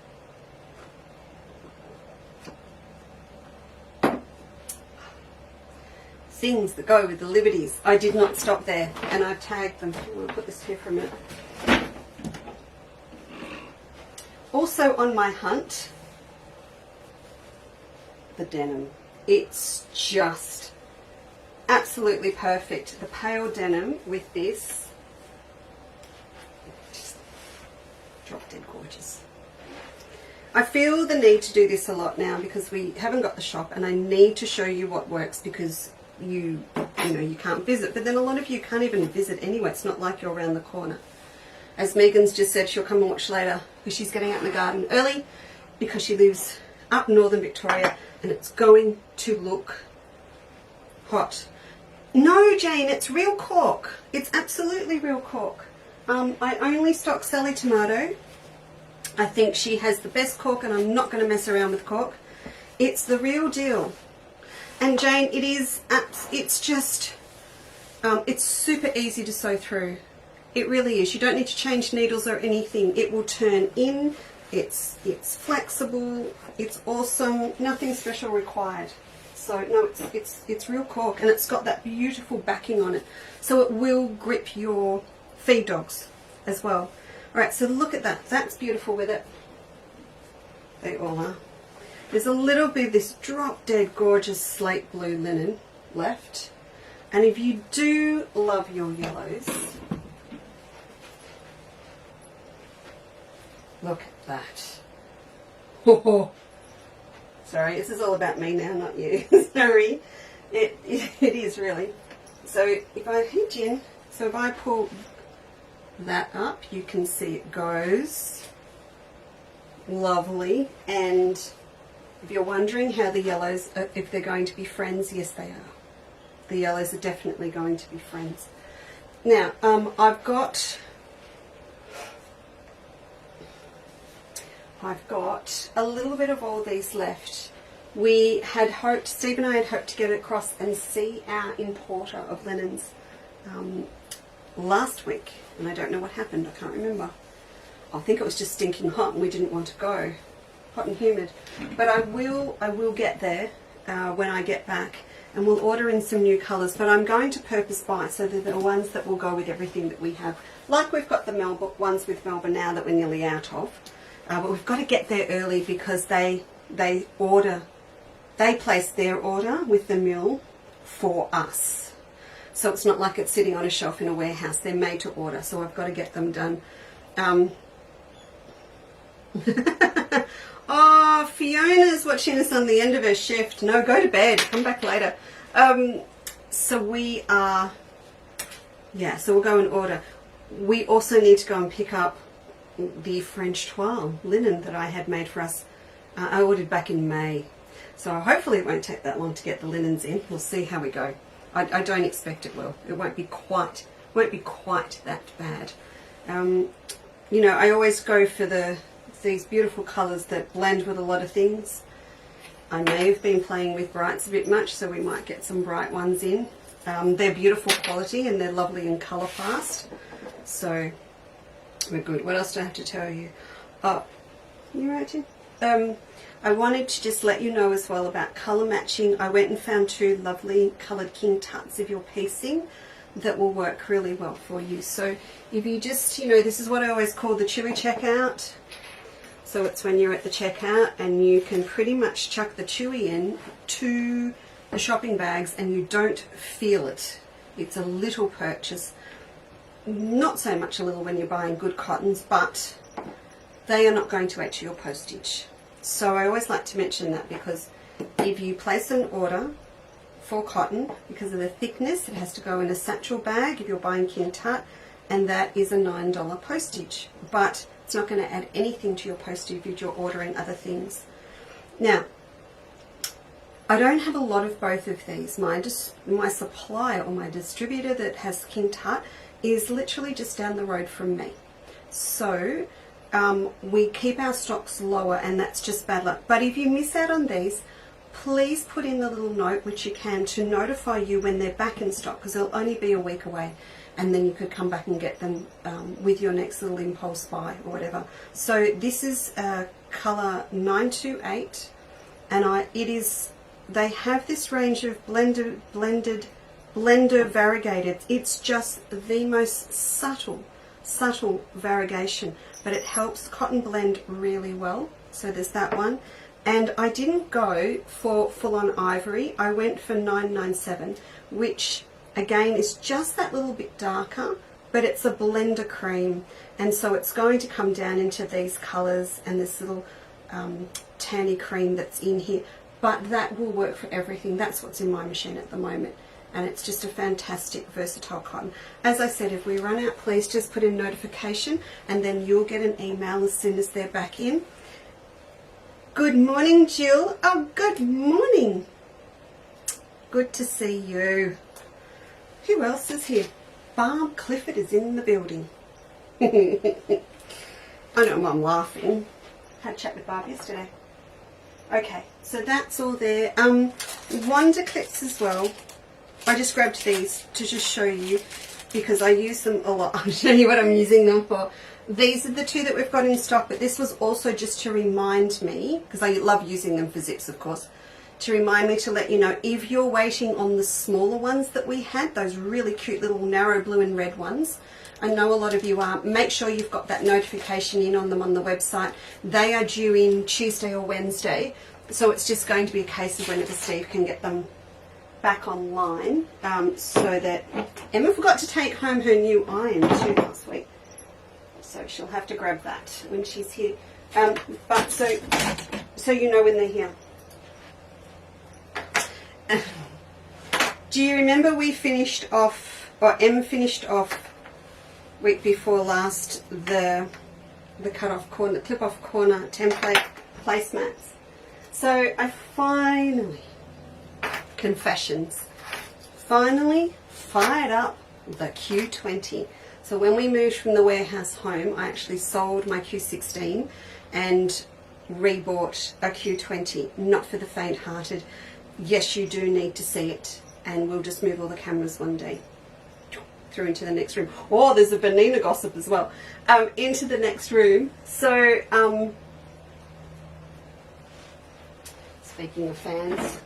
Things that go with the Liberties. I did not stop there, and I've tagged them. I'm going to put this here for a minute. Also on my hunt, the denim. It's just absolutely perfect. The pale denim with this, just drop dead gorgeous. I feel the need to do this a lot now because we haven't got the shop, and I need to show you what works because you know you can't visit, but then a lot of you can't even visit anyway. It's not like you're around the corner. As Megan's just said, she'll come and watch later because she's getting out in the garden early because she lives up northern Victoria and it's going to look hot. No, Jane, it's real cork. It's absolutely real cork. I only stock Sally Tomato. I think she has the best cork and I'm not going to mess around with cork. It's the real deal. And Jane, it's just, it's super easy to sew through. It really is. You don't need to change needles or anything. It will turn in. It's flexible. It's awesome. Nothing special required. So no, it's real cork, and it's got that beautiful backing on it. So it will grip your feed dogs as well. All right, so look at that. That's beautiful with it. They all are. There's a little bit of this drop dead gorgeous slate blue linen left. And if you do love your yellows, look at that. Oh, sorry, this is all about me now, not you. Sorry. It is really. So if I hit in, so if I pull that up, you can see it goes lovely. And if you're wondering how the yellows, if they're going to be friends, yes they are. The yellows are definitely going to be friends. Now, I've got a little bit of all these left. We had hoped, Steve and I had hoped to get across and see our importer of linens last week, and I don't know what happened. I can't remember. I think it was just stinking hot and we didn't want to go. Hot and humid. But I will get there when I get back, and we'll order in some new colours. But I'm going to purpose buy, so they're the ones that will go with everything that we have. Like we've got the Melba ones with Melba now that we're nearly out of. But we've got to get there early because they place their order with the mill for us. So it's not like it's sitting on a shelf in a warehouse. They're made to order, so I've got to get them done. Oh, Fiona's watching us on the end of her shift. No, go to bed. Come back later. So we are, yeah, so we'll go and order. We also need to go and pick up the French toile linen that I had made for us. I ordered back in May. So hopefully it won't take that long to get the linens in. We'll see how we go. I don't expect it will. It won't be quite that bad. You know, I always go for these beautiful colours that blend with a lot of things. I may have been playing with brights a bit much, so we might get some bright ones in. They're beautiful quality and they're lovely and colour fast. So we're good. What else do I have to tell you? Oh, you right, Jim? I wanted to just let you know as well about colour matching. I went and found 2 lovely coloured king tuts if you're piecing that will work really well for you. So if you just, you know, this is what I always call the chewy checkout. So it's when you're at the checkout and you can pretty much chuck the chewy in to the shopping bags and you don't feel it. It's a little purchase. Not so much a little when you're buying good cottons, but they are not going to add to your postage. So I always like to mention that, because if you place an order for cotton, because of the thickness, it has to go in a satchel bag if you're buying king tut, and that is a $9 postage. But it's not going to add anything to your postage if you're ordering other things. Now, I don't have a lot of both of these. My supplier or my distributor that has king tut is literally just down the road from me. So we keep our stocks lower, and that's just bad luck. But if you miss out on these, please put in the little note, which you can, to notify you when they're back in stock, because they'll only be a week away, and then you could come back and get them with your next little impulse buy or whatever. So this is colour 928, and they have this range of blender variegated. It's just the most subtle variegation, but it helps cotton blend really well. So there's that one. And I didn't go for full-on ivory. I went for 997, which again is just that little bit darker, but it's a blender cream, and so it's going to come down into these colours and this little tanny cream that's in here. But that will work for everything. That's what's in my machine at the moment. And it's just a fantastic versatile cotton. As I said, if we run out, please just put in notification, and then you'll get an email as soon as they're back in. Good morning, Jill. Oh, good morning. Good to see you. Who else is here? Barb Clifford is in the building. I know why I'm laughing. Had a chat with Barb yesterday. Okay, so that's all there. Wonder clips as well. I just grabbed these to just show you, because I use them a lot. I'll show you what I'm using them for. These are the 2 that we've got in stock, but this was also just to remind me, because I love using them for zips, of course, to remind me to let you know, if you're waiting on the smaller ones that we had, those really cute little narrow blue and red ones, I know a lot of you are, make sure you've got that notification in on them on the website. They are due in Tuesday or Wednesday, so it's just going to be a case of whenever Steve can get them back online, so that Emma forgot to take home her new iron too last week, so she'll have to grab that when she's here. But so you know when they're here. Do you remember we finished off, or Em finished off week before last, the cut off corner, the clip off corner template placemats? So I finally, confessions, finally fired up the Q20. So when we moved from the warehouse home, I actually sold my Q16 and rebought a Q20. Not for the faint-hearted. Yes, you do need to see it, and we'll just move all the cameras one day through into the next room. Oh, there's a Benina gossip as well. Into the next room. So speaking of fans,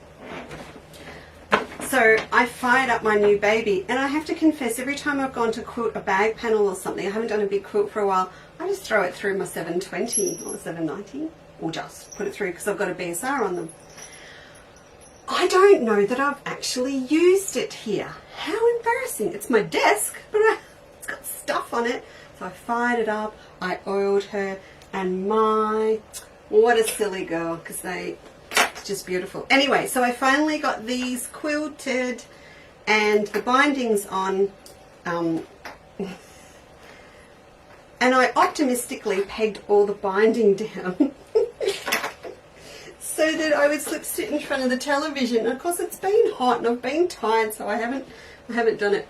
so I fired up my new baby, and I have to confess, every time I've gone to quilt a bag panel or something, I haven't done a big quilt for a while, I just throw it through my 720 or 790, or just put it through because I've got a BSR on them. I don't know that I've actually used it here. How embarrassing. It's my desk, but it's got stuff on it. So I fired it up, I oiled her, and what a silly girl, because it's just beautiful. Anyway, so I finally got these quilted and the bindings on, and I optimistically pegged all the binding down. so that I would slip sit in front of the television. Of course, it's been hot and I've been tired, so I haven't done it.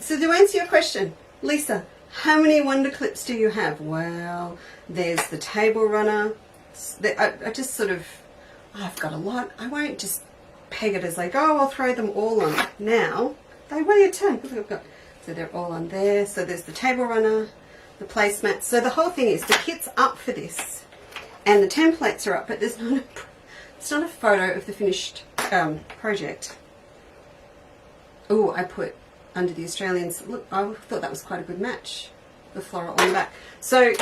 So to answer your question, Leesa, how many wonder clips do you have? Well, there's the table runner. I just sort of, I've got a lot. I won't just peg it as I go. I'll throw them all on. Now, they weigh a ton. Look, I've got, so they're all on there. So there's the table runner, the placemat. So the whole thing is the kit's up for this, and the templates are up, but there's not it's not a photo of the finished project. Oh, I put under the Australians. Look, I thought that was quite a good match. The floral on the back. So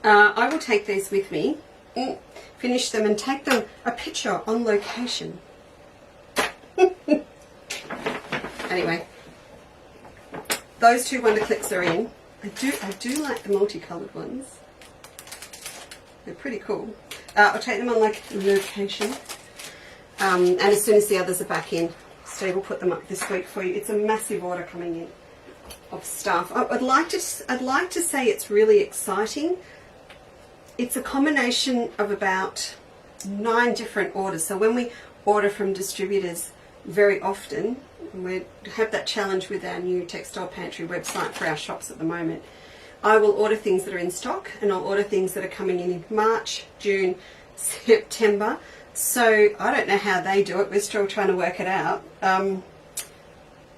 I will take these with me, finish them, and take them a picture on location. Anyway, those two wonder clips are in. I do like the multicoloured ones. They're pretty cool. I'll take them on like location, and as soon as the others are back in, Steve will put them up this week for you. It's a massive order coming in of stuff. I'd like to say it's really exciting. It's a combination of about 9 different orders. So when we order from distributors very often, we have that challenge with our new Textile Pantry website for our shops at the moment. I will order things that are in stock, and I'll order things that are coming in March, June, September. So I don't know how they do it. We're still trying to work it out.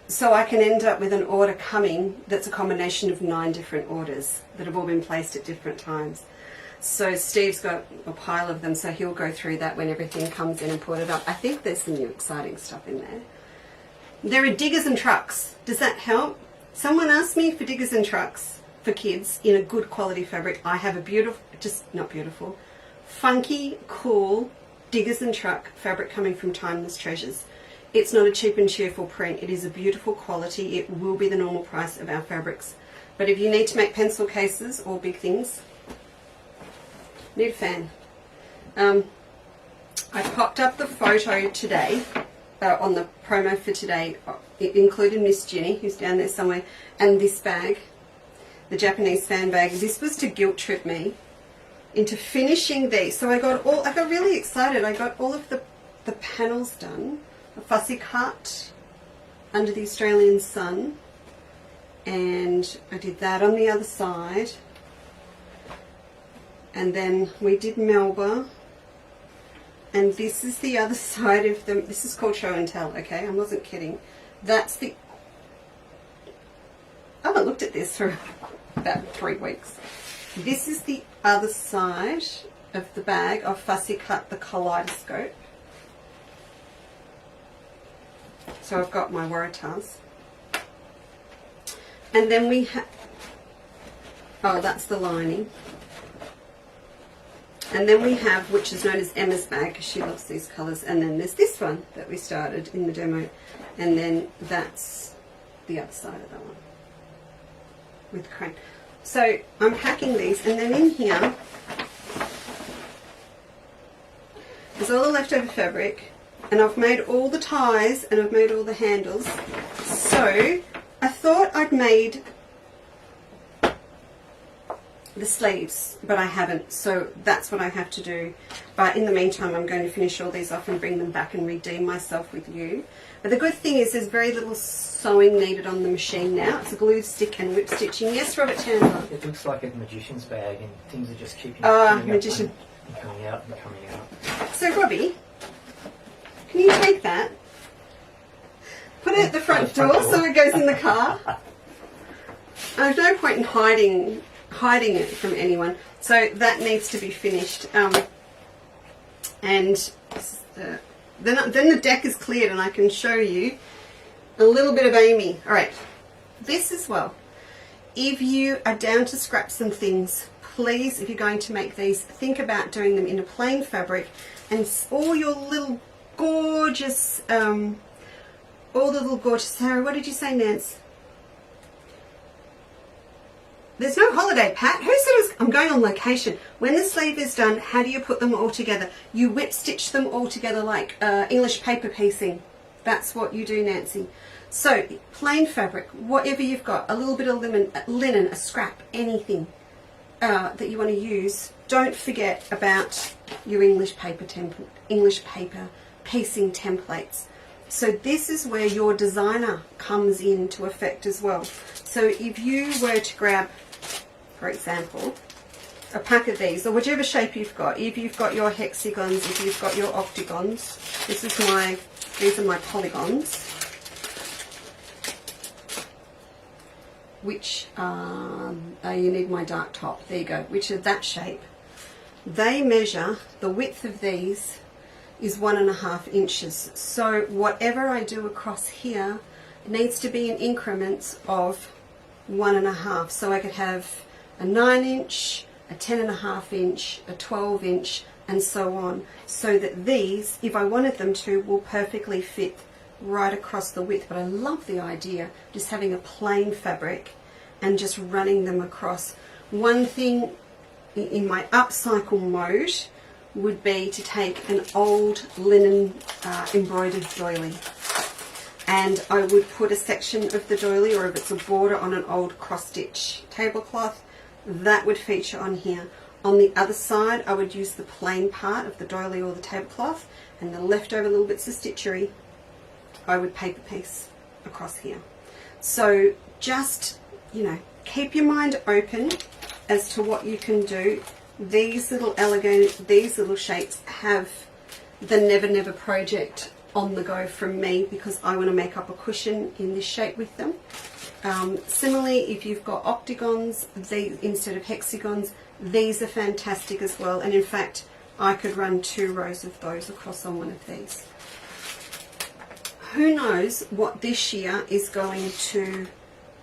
So I can end up with an order coming that's a combination of 9 different orders that have all been placed at different times. So Steve's got a pile of them, so he'll go through that when everything comes in and put it up. I think there's some new exciting stuff in there. There are diggers and trucks. Does that help? Someone asked me for diggers and trucks for kids in a good quality fabric. I have a beautiful, just not beautiful, funky, cool diggers and truck fabric coming from Timeless Treasures. It's not a cheap and cheerful print. It is a beautiful quality. It will be the normal price of our fabrics. But if you need to make pencil cases or big things, need a fan. I popped up the photo today on the promo for today. It included Miss Jenny, who's down there somewhere, and this bag, the Japanese fan bag. This was to guilt trip me into finishing these. So I got really excited. I got all of the panels done, a fussy cut under the Australian sun, and I did that on the other side, and then we did Melba, and this is the other side of them. This is called show and tell, okay? I wasn't kidding. That's the, I haven't looked at this for about 3 weeks. This is the other side of the bag. I've fussy cut the kaleidoscope. So I've got my Waratahs. And then we have, oh, that's the lining. And then we have, which is known as Emma's bag, because she loves these colours. And then there's this one that we started in the demo. And then that's the other side of that one with crane. So I'm packing these, and then in here there's all the leftover fabric, and I've made all the ties and I've made all the handles. So I thought I'd made the sleeves, but I haven't, so that's what I have to do. But in the meantime, I'm going to finish all these off and bring them back and redeem myself with you. But the good thing is there's very little sewing needed on the machine now. It's a glue stick and whip stitching. Yes, Robert Chandler? It looks like a magician's bag, and things are just keeping magician. and coming out and coming out. So Robbie, can you take that? Put it at the front door so it goes in the car. There's no point in hiding it from anyone. So that needs to be finished. And then the deck is cleared and I can show you a little bit of Amy. Alright, this as well. If you are down to scrap some things, please, if you're going to make these, think about doing them in a plain fabric, and all your little gorgeous, Sarah, what did you say, Nance? There's no holiday, Pat. Who said it was, I'm going on location. When the sleeve is done, how do you put them all together? You whip stitch them all together like English paper piecing. That's what you do, Nancy. So, plain fabric, whatever you've got, a little bit of linen, a scrap, anything. that you want to use, don't forget about your English paper piecing templates. So this is where your designer comes into effect as well. So if you were to grab, for example, a pack of these, or whichever shape you've got, if you've got your hexagons, if you've got your octagons, these are my polygons, which you need my dark top, there you go, which are that shape. They measure, the width of these is 1.5 inches. So whatever I do across here needs to be in increments of 1.5. So I could have a 9-inch, a 10.5 inch, a 12 inch, and so on. So that these, if I wanted them to, will perfectly fit right across the width. But I love the idea just having a plain fabric and just running them across. One thing in my upcycle mode would be to take an old linen embroidered doily, and I would put a section of the doily, or if it's a border on an old cross stitch tablecloth, that would feature on here. On the other side I would use the plain part of the doily or the tablecloth, and the leftover little bits of stitchery I would paper piece across here. So just, you know, keep your mind open as to what you can do. These little elegant, these little shapes have the Never Never project on the go from me, because I want to make up a cushion in this shape with them. Similarly, if you've got octagons these, instead of hexagons, these are fantastic as well. And in fact, I could run 2 rows of those across on one of these. Who knows what this year is going to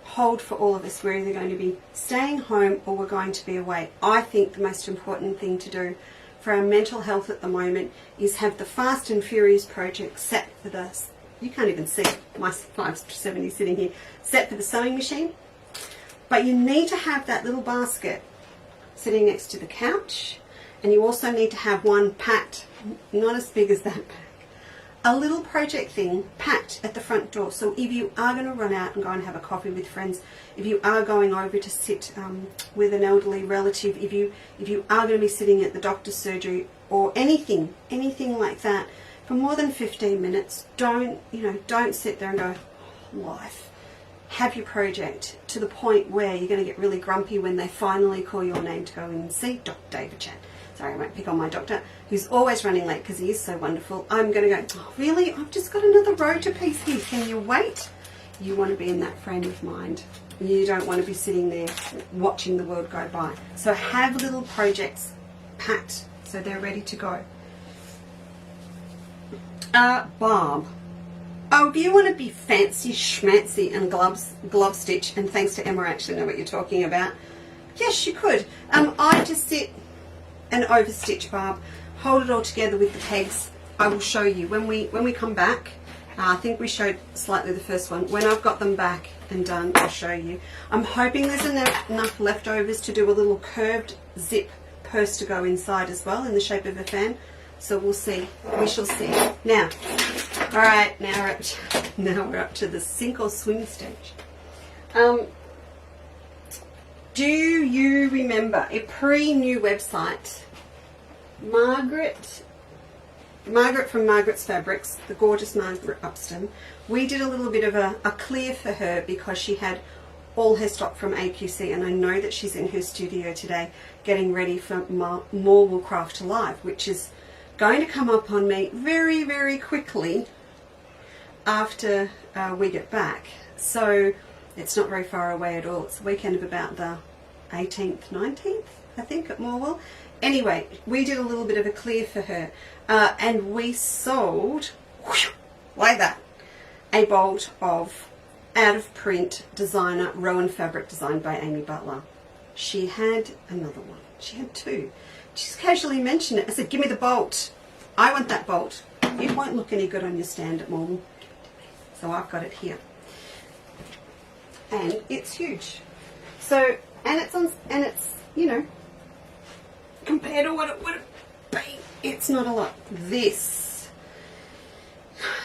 hold for all of us. We're either going to be staying home or we're going to be away. I think the most important thing to do for our mental health at the moment is have the Fast and Furious project set for this. You can't even see my 570 sitting here, set for the sewing machine. But you need to have that little basket sitting next to the couch, and you also need to have one packed, not as big as that bag, a little project thing packed at the front door. So if you are going to run out and go and have a coffee with friends, if you are going over to sit with an elderly relative, if you are going to be sitting at the doctor's surgery or anything like that for more than 15 minutes, don't sit there and go, oh, life. Have your project to the point where you're going to get really grumpy when they finally call your name to go in and see Dr. David Chan. Sorry, I won't pick on my doctor, who's always running late because he is so wonderful. I'm going to go, oh, really? I've just got another row to piece here. Can you wait? You want to be in that frame of mind. You don't want to be sitting there watching the world go by. So have little projects packed so they're ready to go. Barb. Oh, if you want to be fancy schmancy and glove stitch, and thanks to Emma, I actually know what you're talking about. Yes, you could. I just sit and overstitch, Barb. Hold it all together with the pegs. I will show you when we come back. I think we showed slightly the first one. When I've got them back and done, I'll show you. I'm hoping there's enough leftovers to do a little curved zip purse to go inside as well in the shape of a fan. So we'll see. We shall see. Now, all right. Now we're up to the sink or swim stage. Do you remember a pre-new website, Margaret from Margaret's Fabrics, the gorgeous Margaret Upston? We did a little bit of a clear for her because she had all her stock from AQC, and I know that she's in her studio today getting ready for More Woolcraft Live, which is going to come up on me very, very quickly after we get back. So it's not very far away at all. It's the weekend of about the 18th, 19th, I think, at Morwell. Anyway, we did a little bit of a clear for her, and we sold, like that, a bolt of out-of-print designer Rowan fabric designed by Amy Butler. She had another one. She had 2. She just casually mentioned it. I said, give me the bolt. I want that bolt. It won't look any good on your stand at Morwell. So I've got it here. And it's huge. So, and it's, you know, compared to what it would be, it's not a lot. This,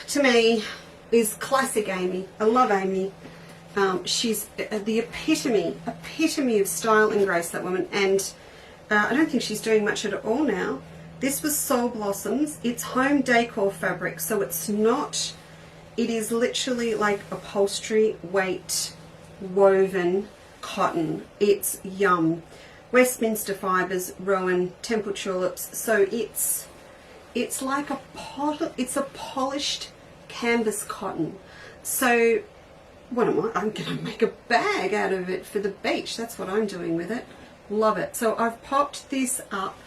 to me, is classic Amy. I love Amy. She's the epitome of style and grace, that woman. And I don't think she's doing much at all now. This was Soul Blossoms. It's home decor fabric, so it's not, it is literally like upholstery weight woven cotton. It's yum. Westminster fibres, Rowan, Temple tulips. So it's like it's a polished canvas cotton. So what am I? I'm going to make a bag out of it for the beach. That's what I'm doing with it. Love it. So I've popped this up,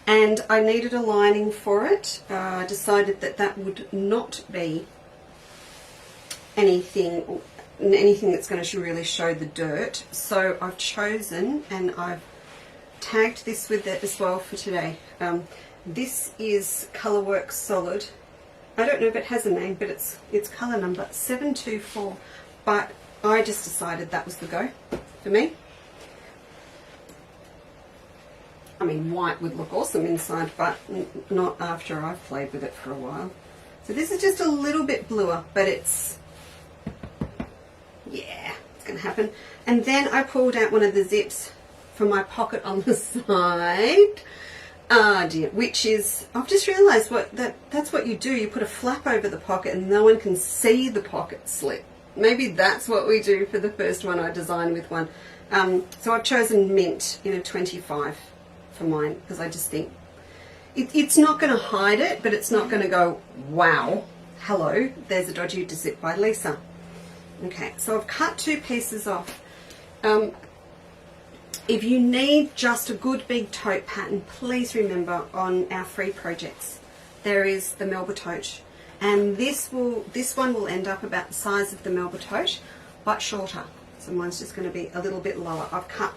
and I needed a lining for it. I decided that that would not be anything that's going to really show the dirt. So I've chosen, and I've tagged this with it as well for today. This is Colourworks Solid. I don't know if it has a name, but it's colour number 724. But I just decided that was the go for me. I mean, white would look awesome inside, but not after I've played with it for a while. So this is just a little bit bluer, but it's, yeah, it's going to happen. And then I pulled out one of the zips from my pocket on the side. Ah dear, which is, I've just realised that's what you do. You put a flap over the pocket and no one can see the pocket slip. Maybe that's what we do for the first one I designed with one. So I've chosen mint in a 25 for mine, because I just think it's not going to hide it, but it's not going to go, wow, hello, there's a dodgy zip by Leesa. Okay, so I've cut 2 pieces off. If you need just a good big tote pattern, please remember on our free projects there is the Melba tote, and this one will end up about the size of the Melba tote but shorter. So mine's just going to be a little bit lower. I've cut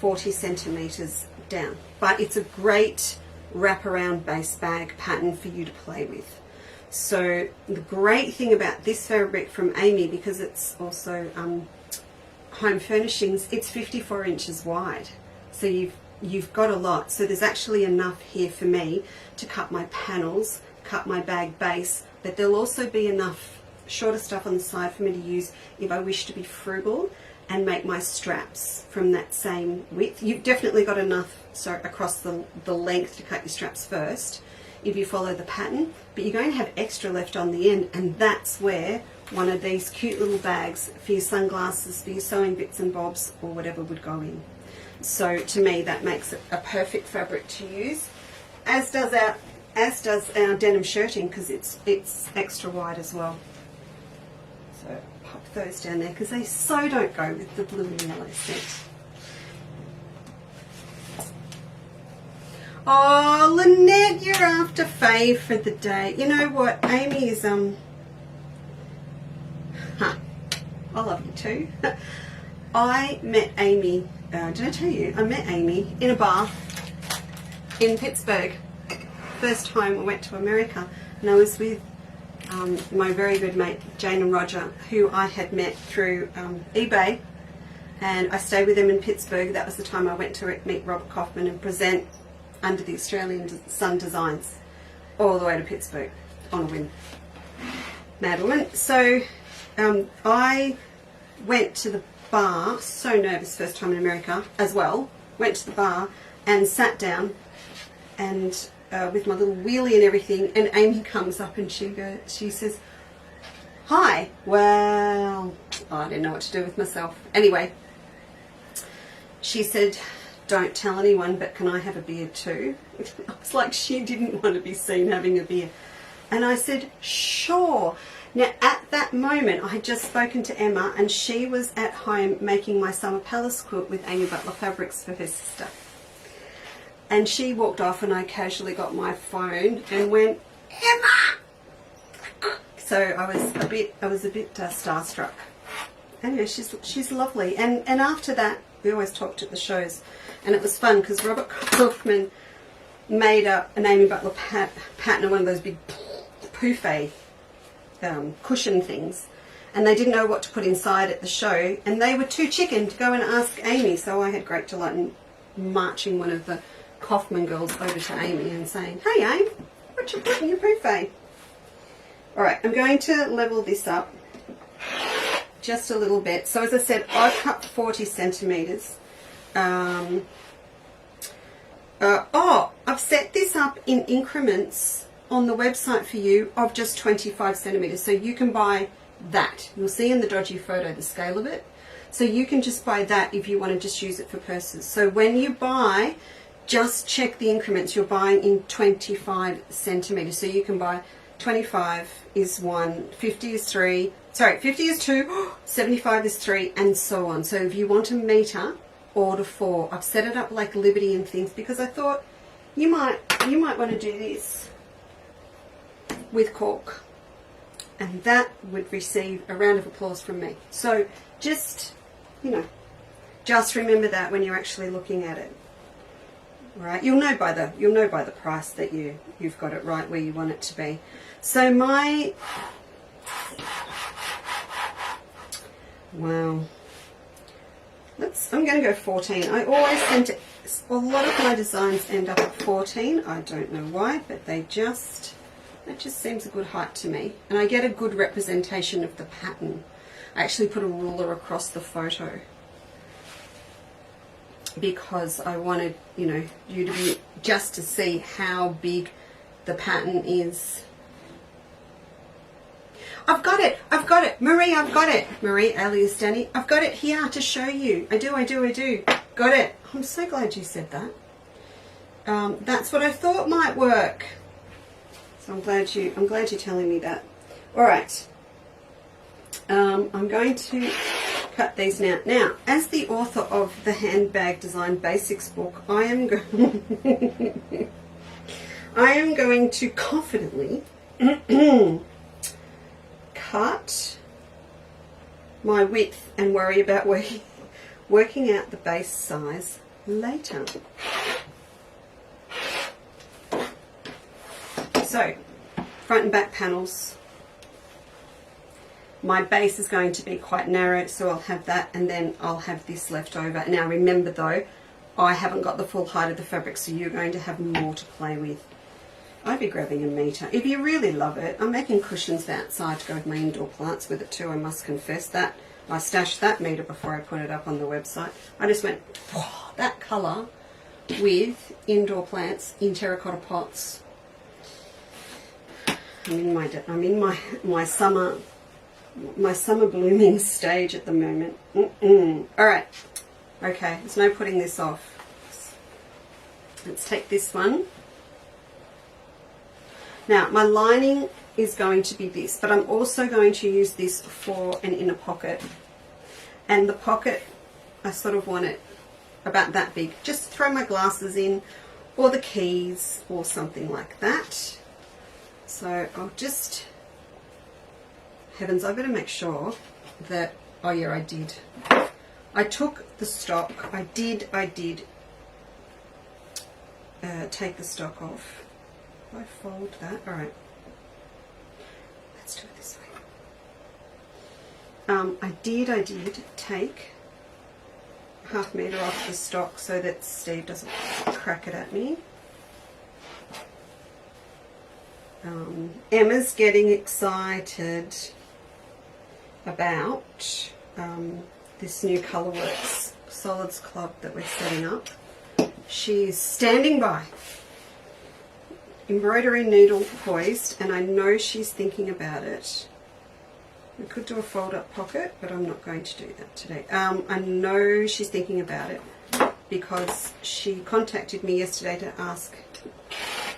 40 centimetres down, but it's a great wraparound base bag pattern for you to play with. So the great thing about this fabric from Amy, because it's also home furnishings, it's 54 inches wide, so you've got a lot. So there's actually enough here for me to cut my panels, cut my bag base, but there'll also be enough shorter stuff on the side for me to use if I wish to be frugal and make my straps from that same width. You've definitely got enough across the length to cut your straps first if you follow the pattern, but you're going to have extra left on the end, and that's where one of these cute little bags for your sunglasses, for your sewing bits and bobs or whatever would go in. So to me that makes it a perfect fabric to use, as does our denim shirting, because it's extra wide as well. So pop those down there because they so don't go with the blue and yellow set. Oh, Lynette, you're after Faye for the day. You know what, Amy is I love you too. I met Amy, did I tell you? I met Amy in a bar in Pittsburgh. First time I went to America, and I was with my very good mate Jane and Roger, who I had met through eBay, and I stayed with them in Pittsburgh. That was the time I went to meet Robert Kaufman and present under the Australian Sun Designs all the way to Pittsburgh on a whim. Mad woman. So I went to the bar, so nervous, first time in America as well, went to the bar and sat down and with my little wheelie and everything, and Amy comes up and she says, hi. Well, I didn't know what to do with myself. Anyway, she said, don't tell anyone, but can I have a beer too? I was like, she didn't want to be seen having a beer. And I said, sure. Now, at that moment, I had just spoken to Emma, and she was at home making my summer palace quilt with Amy Butler Fabrics for her sister. And she walked off, and I casually got my phone and went, Emma! So I was a bit starstruck. Anyway, she's lovely. And after that, we always talked at the shows, and it was fun because Robert Kaufman made up an Amy Butler pattern, one of those big poufet cushion things, and they didn't know what to put inside at the show, and they were too chicken to go and ask Amy, so I had great delight in marching one of the Kaufman girls over to Amy and saying, hey Aim, what you put in your buffet? Alright, I'm going to level this up just a little bit. So as I said, I've cut 40 centimetres. I've set this up in increments on the website for you of just 25 centimetres. So you can buy that. You'll see in the dodgy photo the scale of it. So you can just buy that if you want to just use it for purses. So when you buy, just check the increments. You're buying in 25 centimetres. So you can buy 25 is 1, 50 is 3, sorry, 50 is 2, 75 is 3, and so on. So if you want a metre, order 4. I've set it up like Liberty and things because I thought you might want to do this with cork, and that would receive a round of applause from me. So just, you know, just remember that when you're actually looking at it. Right, you'll know by the price that you've got it right where you want it to be. So I'm going to go 14. I always tend to, a lot of my designs end up at 14. I don't know why, but that just seems a good height to me, and I get a good representation of the pattern. I actually put a ruler across the photo because I wanted, you know, you to be just to see how big the pattern is. I've got it, Marie, I've got it. Marie, alias Danny, I've got it here to show you. I do. Got it. I'm so glad you said that. That's what I thought might work. So I'm glad you're telling me that. All right. I'm going to cut these now. Now, as the author of the Handbag Design Basics book, I am going to confidently cut my width and worry about working out the base size later. So, front and back panels. My base is going to be quite narrow, so I'll have that, and then I'll have this left over. Now remember though, I haven't got the full height of the fabric, so you're going to have more to play with. I'd be grabbing a metre. If you really love it, I'm making cushions outside to go with my indoor plants with it too, I must confess that. I stashed that metre before I put it up on the website. I just went, oh, that colour with indoor plants in terracotta pots. I'm in my summer blooming stage at the moment. All right. Okay, there's no putting this off. Let's take this one. Now, my lining is going to be this, but I'm also going to use this for an inner pocket. And the pocket, I sort of want it about that big. Just to throw my glasses in, or the keys, or something like that. So I'll just, heavens, I better make sure that, oh yeah, I did. I took the stock, I did take the stock off. If I fold that, all right. Let's do it this way. I did take half metre off the stock so that Steve doesn't crack it at me. Emma's getting excited about this new Colourworks Solids Club that we're setting up. She's standing by, embroidery needle poised, and I know she's thinking about it. We could do a fold-up pocket, but I'm not going to do that today. I know she's thinking about it because she contacted me yesterday to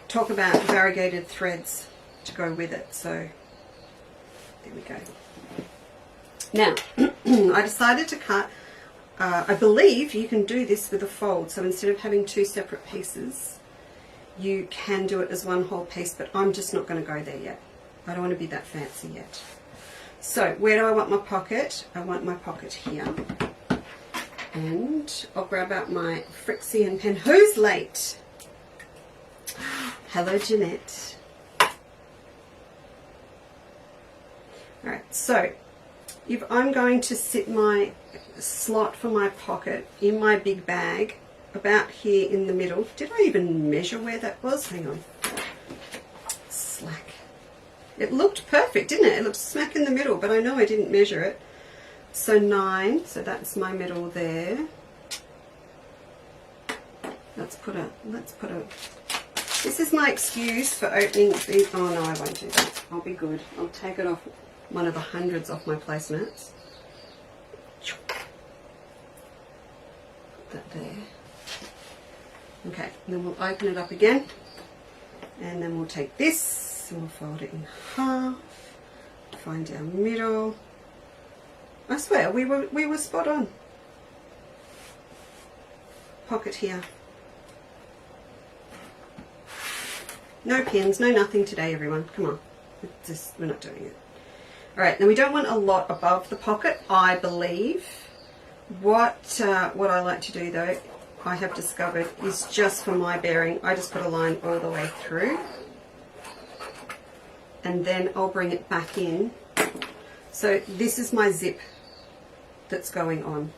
talk about variegated threads to go with it. So there we go. Now, I decided to cut, I believe you can do this with a fold. So instead of having two separate pieces, you can do it as one whole piece, but I'm just not going to go there yet. I don't want to be that fancy yet. So where do I want my pocket? I want my pocket here. And I'll grab out my Frixian pen. Who's late? Hello, Jeanette. Alright, so if I'm going to sit my slot for my pocket in my big bag about here in the middle, did I even measure where that was? Hang on. Slack. It looked perfect, didn't it? It looked smack in the middle, but I know I didn't measure it. So 9, so that's my middle there. Let's put a, this is my excuse for opening these. Oh no, I won't do that. I'll be good. I'll take it off, one of the hundreds off my placemats. Put that there. Okay, and then we'll open it up again. And then we'll take this and we'll fold it in half. Find our middle. I swear, we were spot on. Pocket here. No pins, no nothing today, everyone. Come on. We're not doing it. Alright, now we don't want a lot above the pocket, I believe. What I like to do though, I have discovered, is just for my bearing, I just put a line all the way through. And then I'll bring it back in. So this is my zip that's going on.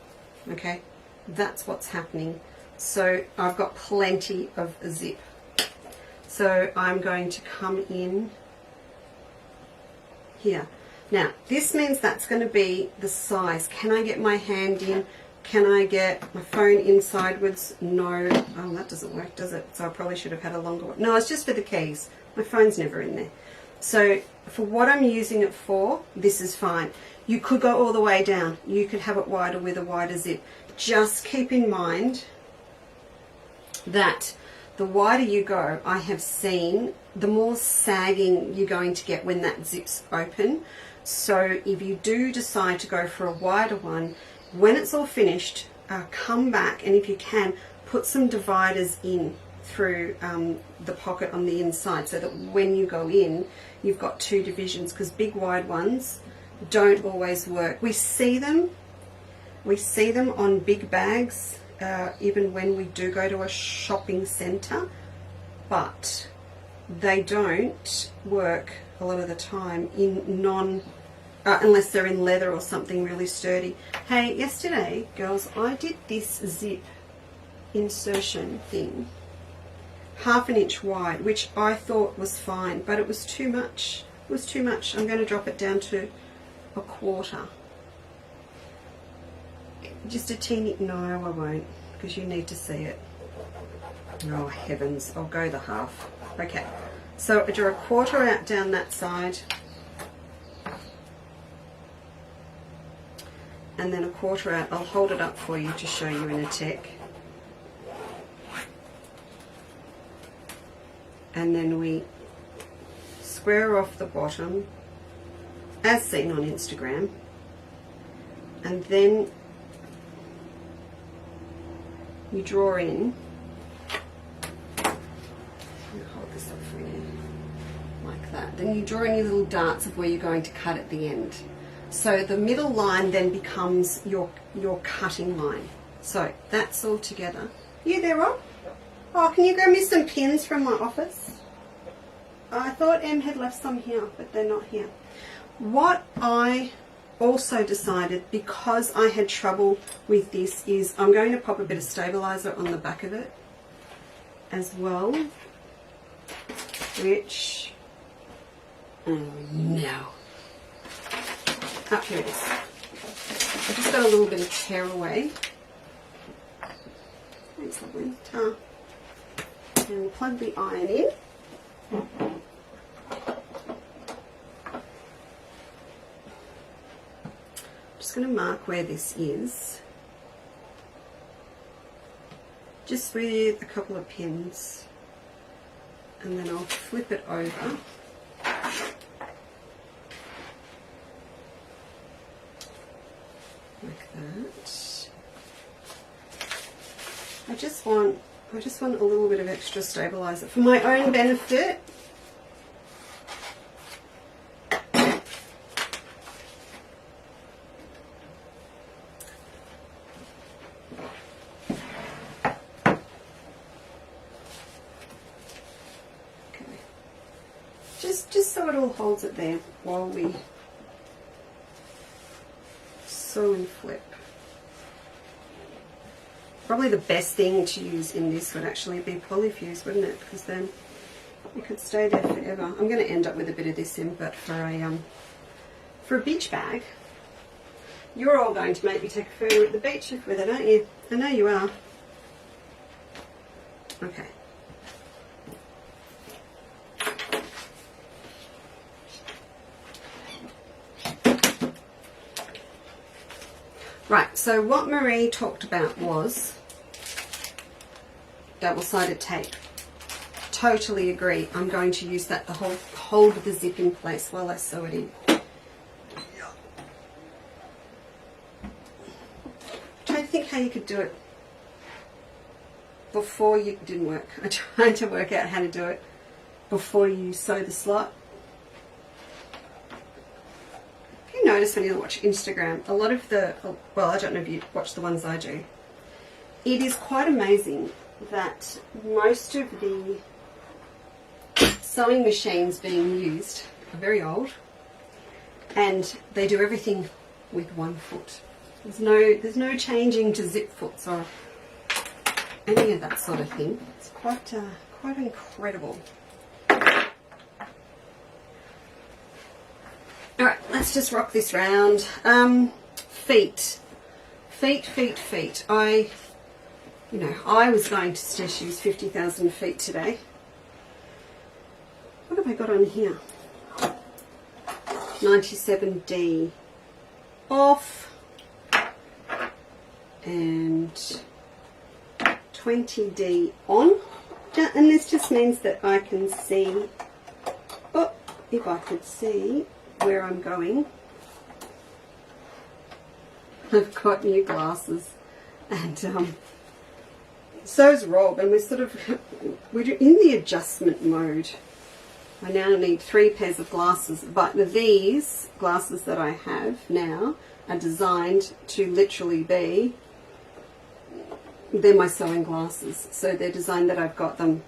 Okay, that's what's happening. So I've got plenty of zip. So I'm going to come in here. Now, this means that's going to be the size. Can I get my hand in? Can I get my phone in sideways? No. Oh, that doesn't work, does it? So I probably should have had a longer one. No, it's just for the keys. My phone's never in there. So for what I'm using it for, this is fine. You could go all the way down. You could have it wider with a wider zip. Just keep in mind that the wider you go, I have seen, the more sagging you're going to get when that zips open. So if you do decide to go for a wider one, when it's all finished, come back, and if you can, put some dividers in through the pocket on the inside, so that when you go in, you've got 2 divisions, because big wide ones don't always work. We see them on big bags, even when we do go to a shopping centre, but they don't work a lot of the time in unless they're in leather or something really sturdy. Hey, yesterday, girls, I did this zip insertion thing, 1/2 inch wide, which I thought was fine, but it was too much. It was too much. I'm going to drop it down to 1/4. Just a teeny, no, I won't, because you need to see it. Oh heavens, I'll go the 1/2. Okay, so I draw 1/4 out down that side, and then 1/4 out. I'll hold it up for you to show you in a tick. And then we square off the bottom, as seen on Instagram, and then you draw in. Hold this up for you, like that. Then you draw in your little darts of where you're going to cut at the end. So the middle line then becomes your cutting line. So that's all together. You there, Rob? Oh, can you grab me some pins from my office? I thought Em had left some here, but they're not here. What I also decided, because I had trouble with this, is I'm going to pop a bit of stabilizer on the back of it as well, which, oh no, up here it is. I just got a little bit of tear away. Thanks, lovely. And we'll plug the iron in. Just going to mark where this is, just with a couple of pins, and then I'll flip it over. Like that. I just want a little bit of extra stabilizer for my own benefit. Just so it all holds it there while we sew and flip. Probably the best thing to use in this would actually be polyfuse, wouldn't it? Because then it could stay there forever. I'm going to end up with a bit of this in, but for a beach bag, You're all going to make me take a photo at the beach with it, aren't you? I know you are. Okay. Right, so what Marie talked about was double-sided tape. Totally agree. I'm going to use that to hold the zip in place while I sew it in. Trying to think how you could do it before you didn't work. I tried to work out how to do it before you sew the slot. If you notice when you watch Instagram, a lot of well, I don't know if you watch the ones I do, it is quite amazing that most of the sewing machines being used are very old, and they do everything with one foot. There's no changing to zip foots or any of that sort of thing. It's quite incredible. All right, let's just rock this round. Feet. I was going to just use 50,000 feet today. What have I got on here? 97D off and 20D on. And this just means that I can see, if I could see where I'm going. I've got new glasses, and so's Rob, and we're in the adjustment mode. I now need 3 pairs of glasses, but these glasses that I have now are designed to literally be, they're my sewing glasses, so they're designed that I've got them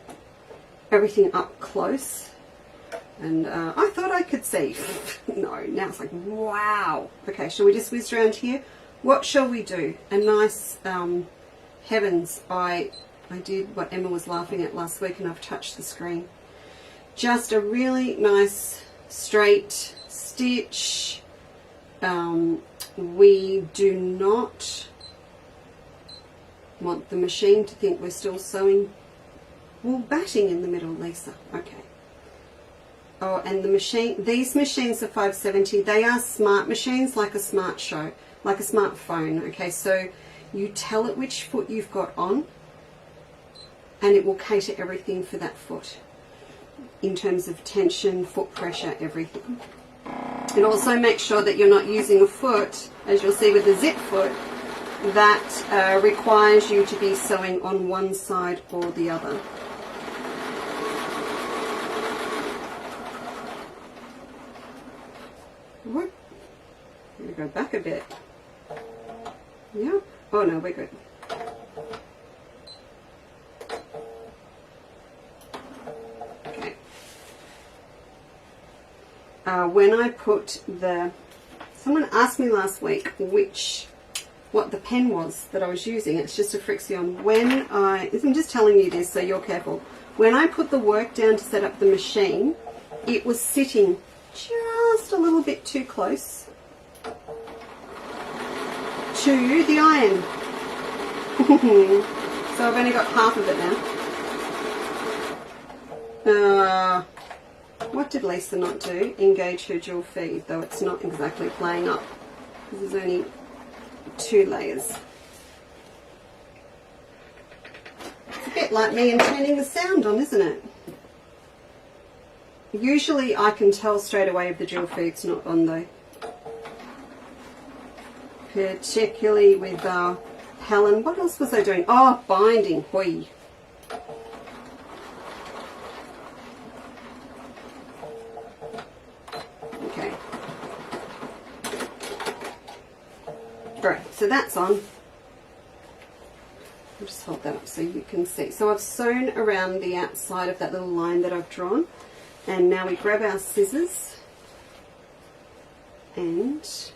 everything up close. And I thought I could see. No, now it's like, wow. Okay, shall we just whiz around here? What shall we do? A nice, heavens, I did what Emma was laughing at last week, and I've touched the screen. Just a really nice straight stitch. We do not want the machine to think we're still sewing wool batting in the middle, Leesa. Okay. Oh, and the machine, these machines are 570. They are smart machines, like a smart show, like a smartphone. Okay, so you tell it which foot you've got on, and it will cater everything for that foot in terms of tension, foot pressure, everything. And also make sure that you're not using a foot, as you'll see with the zip foot, that requires you to be sewing on one side or the other. What? I'm going to go back a bit. Yeah. Oh no, we're good. Okay. When I put someone asked me last week what the pen was that I was using. It's just a Frixion. I'm just telling you this so you're careful. When I put the work down to set up the machine, it was sitting just a little bit too close to the iron. So I've only got half of it now. What did Leesa not do? Engage her dual feed, though it's not exactly playing up. This is only 2 layers. It's a bit like me and turning the sound on, isn't it? Usually I can tell straight away if the dual feed's not on though. Particularly with Helen. What else was I doing? Oh, binding. Hoi. Okay. Alright, so that's on. I'll just hold that up so you can see. So I've sewn around the outside of that little line that I've drawn. And now we grab our scissors and just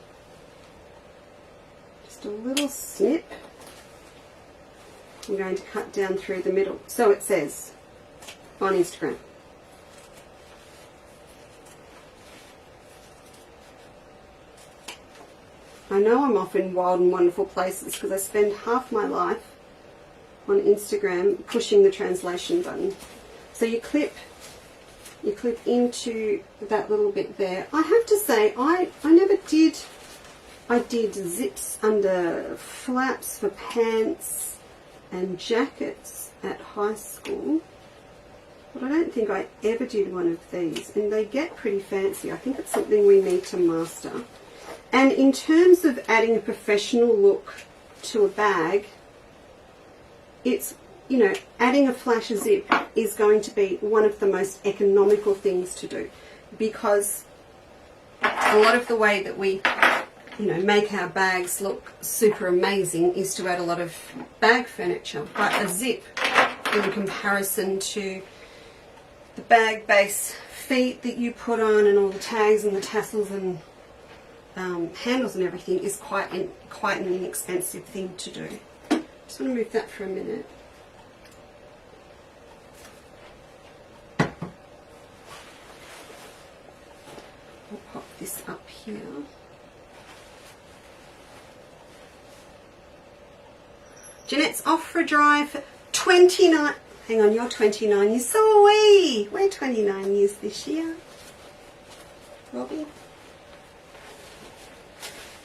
a little snip. I'm going to cut down through the middle. So it says on Instagram. I know I'm off in wild and wonderful places because I spend half my life on Instagram pushing the translation button. So you clip into that little bit there. I have to say, I did zips under flaps for pants and jackets at high school, but I don't think I ever did one of these, and they get pretty fancy. I think it's something we need to master. And in terms of adding a professional look to a bag, it's, you know, adding a flash zip is going to be one of the most economical things to do, because a lot of the way that we, you know, make our bags look super amazing is to add a lot of bag furniture. But a zip, in comparison to the bag base feet that you put on and all the tags and the tassels and handles and everything, is quite an inexpensive thing to do. Just want to move that for a minute. I'll pop this up here. Jeanette's off for a drive. 29. Hang on, you're 29 years. So are we. We're 29 years this year. Robbie.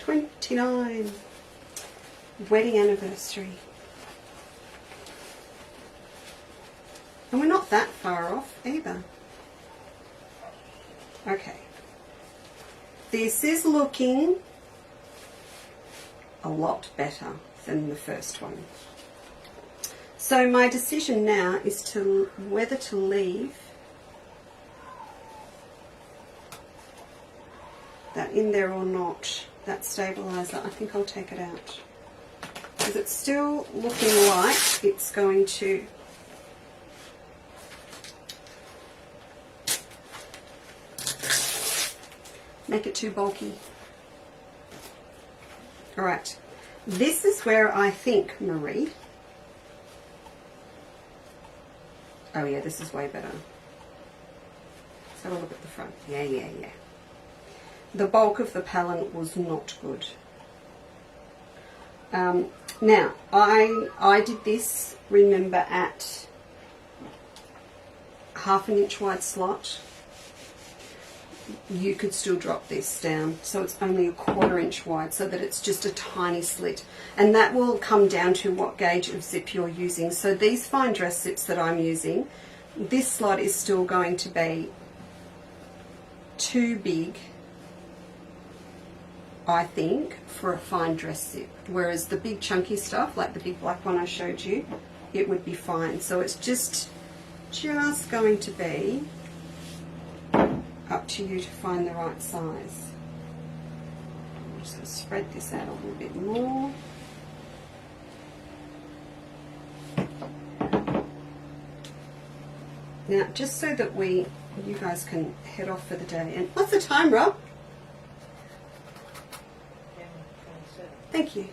29. Wedding anniversary. And we're not that far off either. Okay. This is looking a lot better than the first one. So my decision now is to whether to leave that in there or not. That stabilizer, I think I'll take it out, because it's still looking like it's going to make it too bulky. Alright, this is where I think, Marie, oh yeah, this is way better. Let's have a look at the front. Yeah. The bulk of the pattern was not good. Now, I did this, remember, at 1/2 inch wide slot. You could still drop this down, so it's only 1/4 inch wide, so that it's just a tiny slit. And that will come down to what gauge of zip you're using. So these fine dress zips that I'm using, this slot is still going to be too big, I think, for a fine dress zip, whereas the big chunky stuff, like the big black one I showed you, it would be fine. So it's just going to be up to you to find the right size. I'm just going to spread this out a little bit more. Now, just so that you guys can head off for the day. And what's the time, Rob? Thank you.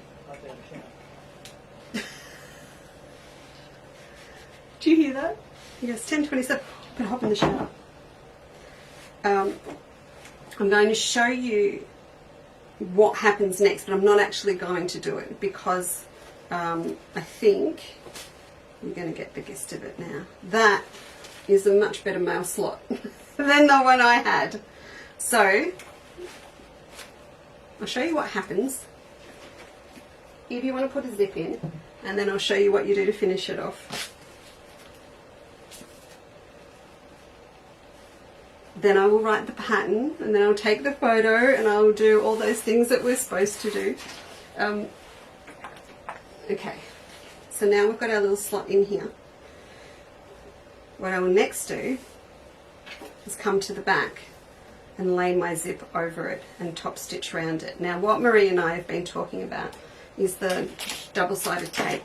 Do you hear that? He goes, 10:27. Better hop in the shower. I'm going to show you what happens next, but I'm not actually going to do it because I think you're going to get the gist of it now. That is a much better male slot than the one I had. So I'll show you what happens if you want to put a zip in, and then I'll show you what you do to finish it off. Then I will write the pattern, and then I'll take the photo, and I'll do all those things that we're supposed to do. Okay, so now we've got our little slot in here. What I will next do is come to the back and lay my zip over it and top stitch around it. Now, what Marie and I have been talking about is the double-sided tape.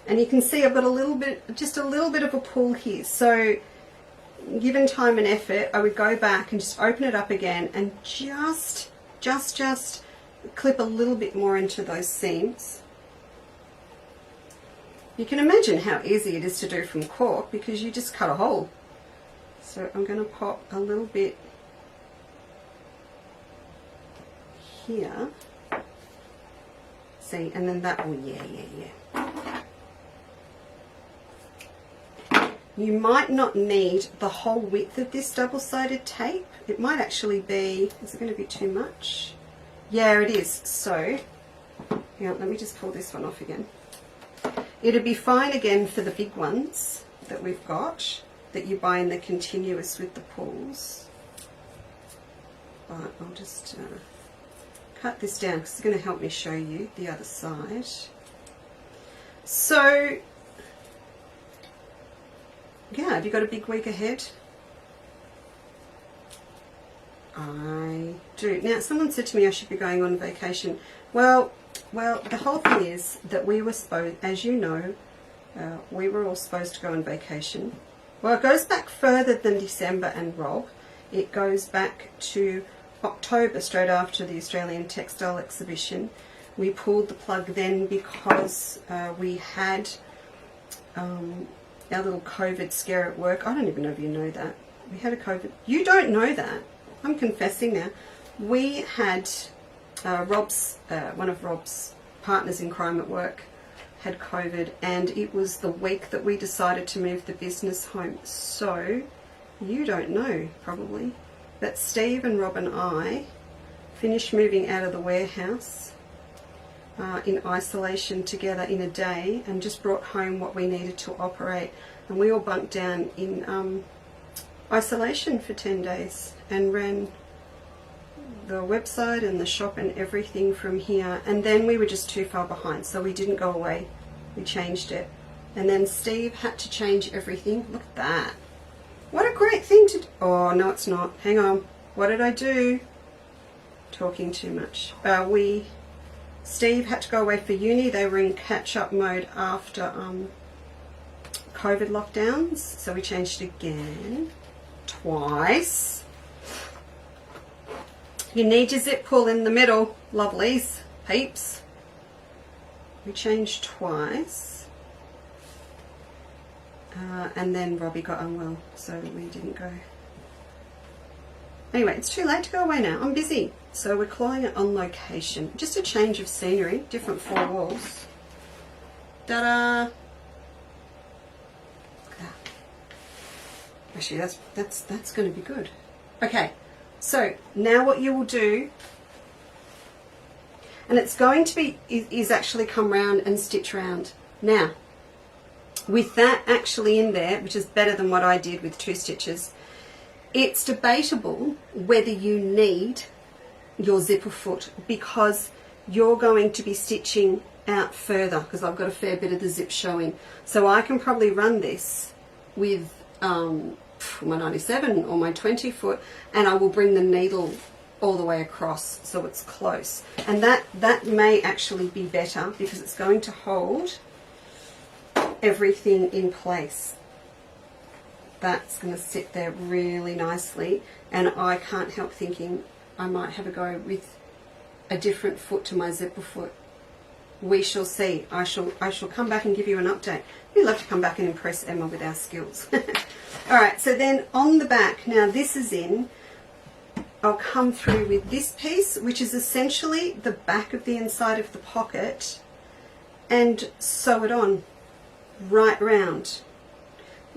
And you can see I've got just a little bit of a pull here. So given time and effort, I would go back and just open it up again and just clip a little bit more into those seams. You can imagine how easy it is to do from cork because you just cut a hole. So I'm going to pop a little bit here. See, and then that will, yeah. You might not need the whole width of this double-sided tape. It might actually be, is it going to be too much? Yeah, it is. So, hang on, let me just pull this one off again. It'd be fine again for the big ones that we've got, that you buy in the continuous with the pulls. But I'll just cut this down because it's going to help me show you the other side. So, yeah, have you got a big week ahead? I do. Now, someone said to me I should be going on vacation. Well, the whole thing is that we were supposed, as you know, we were all supposed to go on vacation. Well, it goes back further than December and Rob. It goes back to October, straight after the Australian Textile Exhibition. We pulled the plug then because we had our little COVID scare at work. I don't even know if you know that. We had a COVID. You don't know that. I'm confessing now. We had one of Rob's partners in crime at work had COVID, and it was the week that we decided to move the business home. So you don't know probably, but Steve and Rob and I finished moving out of the warehouse in isolation together in a day, and just brought home what we needed to operate, and we all bunked down in isolation for 10 days and ran the website and the shop and everything from here. And then we were just too far behind, so we didn't go away. We changed it, and then Steve had to change everything. Look at that. What a great thing to do. Oh, no, it's not. Hang on. What did I do? Talking too much. Steve had to go away for uni. They were in catch-up mode after COVID lockdowns, so we changed it again. Twice. You need your zip pull in the middle, lovelies, peeps. We changed twice. And then Robbie got unwell, so we didn't go. Anyway, it's too late to go away now. I'm busy. So we're calling it on location. Just a change of scenery, different four walls. Ta-da! Actually, that's going to be good. Okay, so now what you will do, and it's going to be, is actually come round and stitch round. Now, with that actually in there, which is better than what I did with 2 stitches, it's debatable whether you need your zipper foot, because you're going to be stitching out further, because I've got a fair bit of the zip showing. So I can probably run this with my 97 or my 20 foot, and I will bring the needle all the way across so it's close, and that may actually be better because it's going to hold everything in place. That's going to sit there really nicely, and I can't help thinking I might have a go with a different foot to my zipper foot. We shall see. I shall come back and give you an update. We'd love to come back and impress Emma with our skills. Alright, so then on the back, now this is in, I'll come through with this piece, which is essentially the back of the inside of the pocket, and sew it on right round.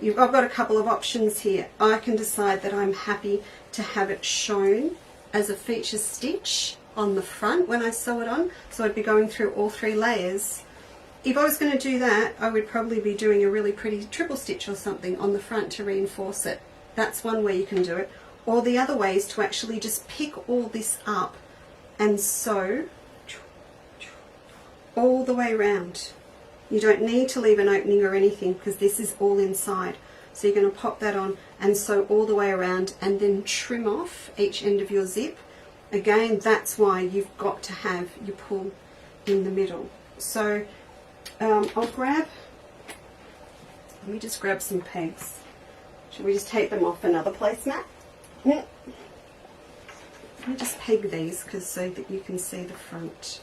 I've got a couple of options here. I can decide that I'm happy to have it shown as a feature stitch on the front when I sew it on, so I'd be going through all 3 layers. If I was going to do that, I would probably be doing a really pretty triple stitch or something on the front to reinforce it. That's one way you can do it. Or the other way is to actually just pick all this up and sew all the way around. You don't need to leave an opening or anything because this is all inside. So you're going to pop that on and sew all the way around, and then trim off each end of your zip. Again, that's why you've got to have your pull in the middle. So I'll grab, let me just grab some pegs. Should we just take them off another placemat? Let me just peg these so that you can see the front.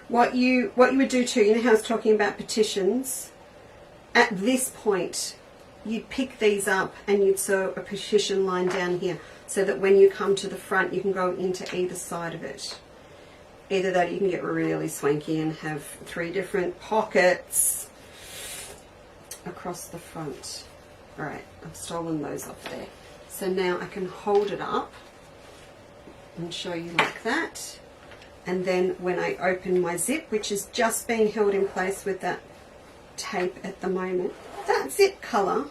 Wait. what you would do too, you know how I was talking about petitions? At this point, you'd pick these up and you'd sew a petition line down here so that when you come to the front, you can go into either side of it. Either that, you can get really swanky and have 3 different pockets across the front. All right, I've stolen those off there. So now I can hold it up and show you like that. And then when I open my zip, which is just being held in place with that tape at the moment, that zip colour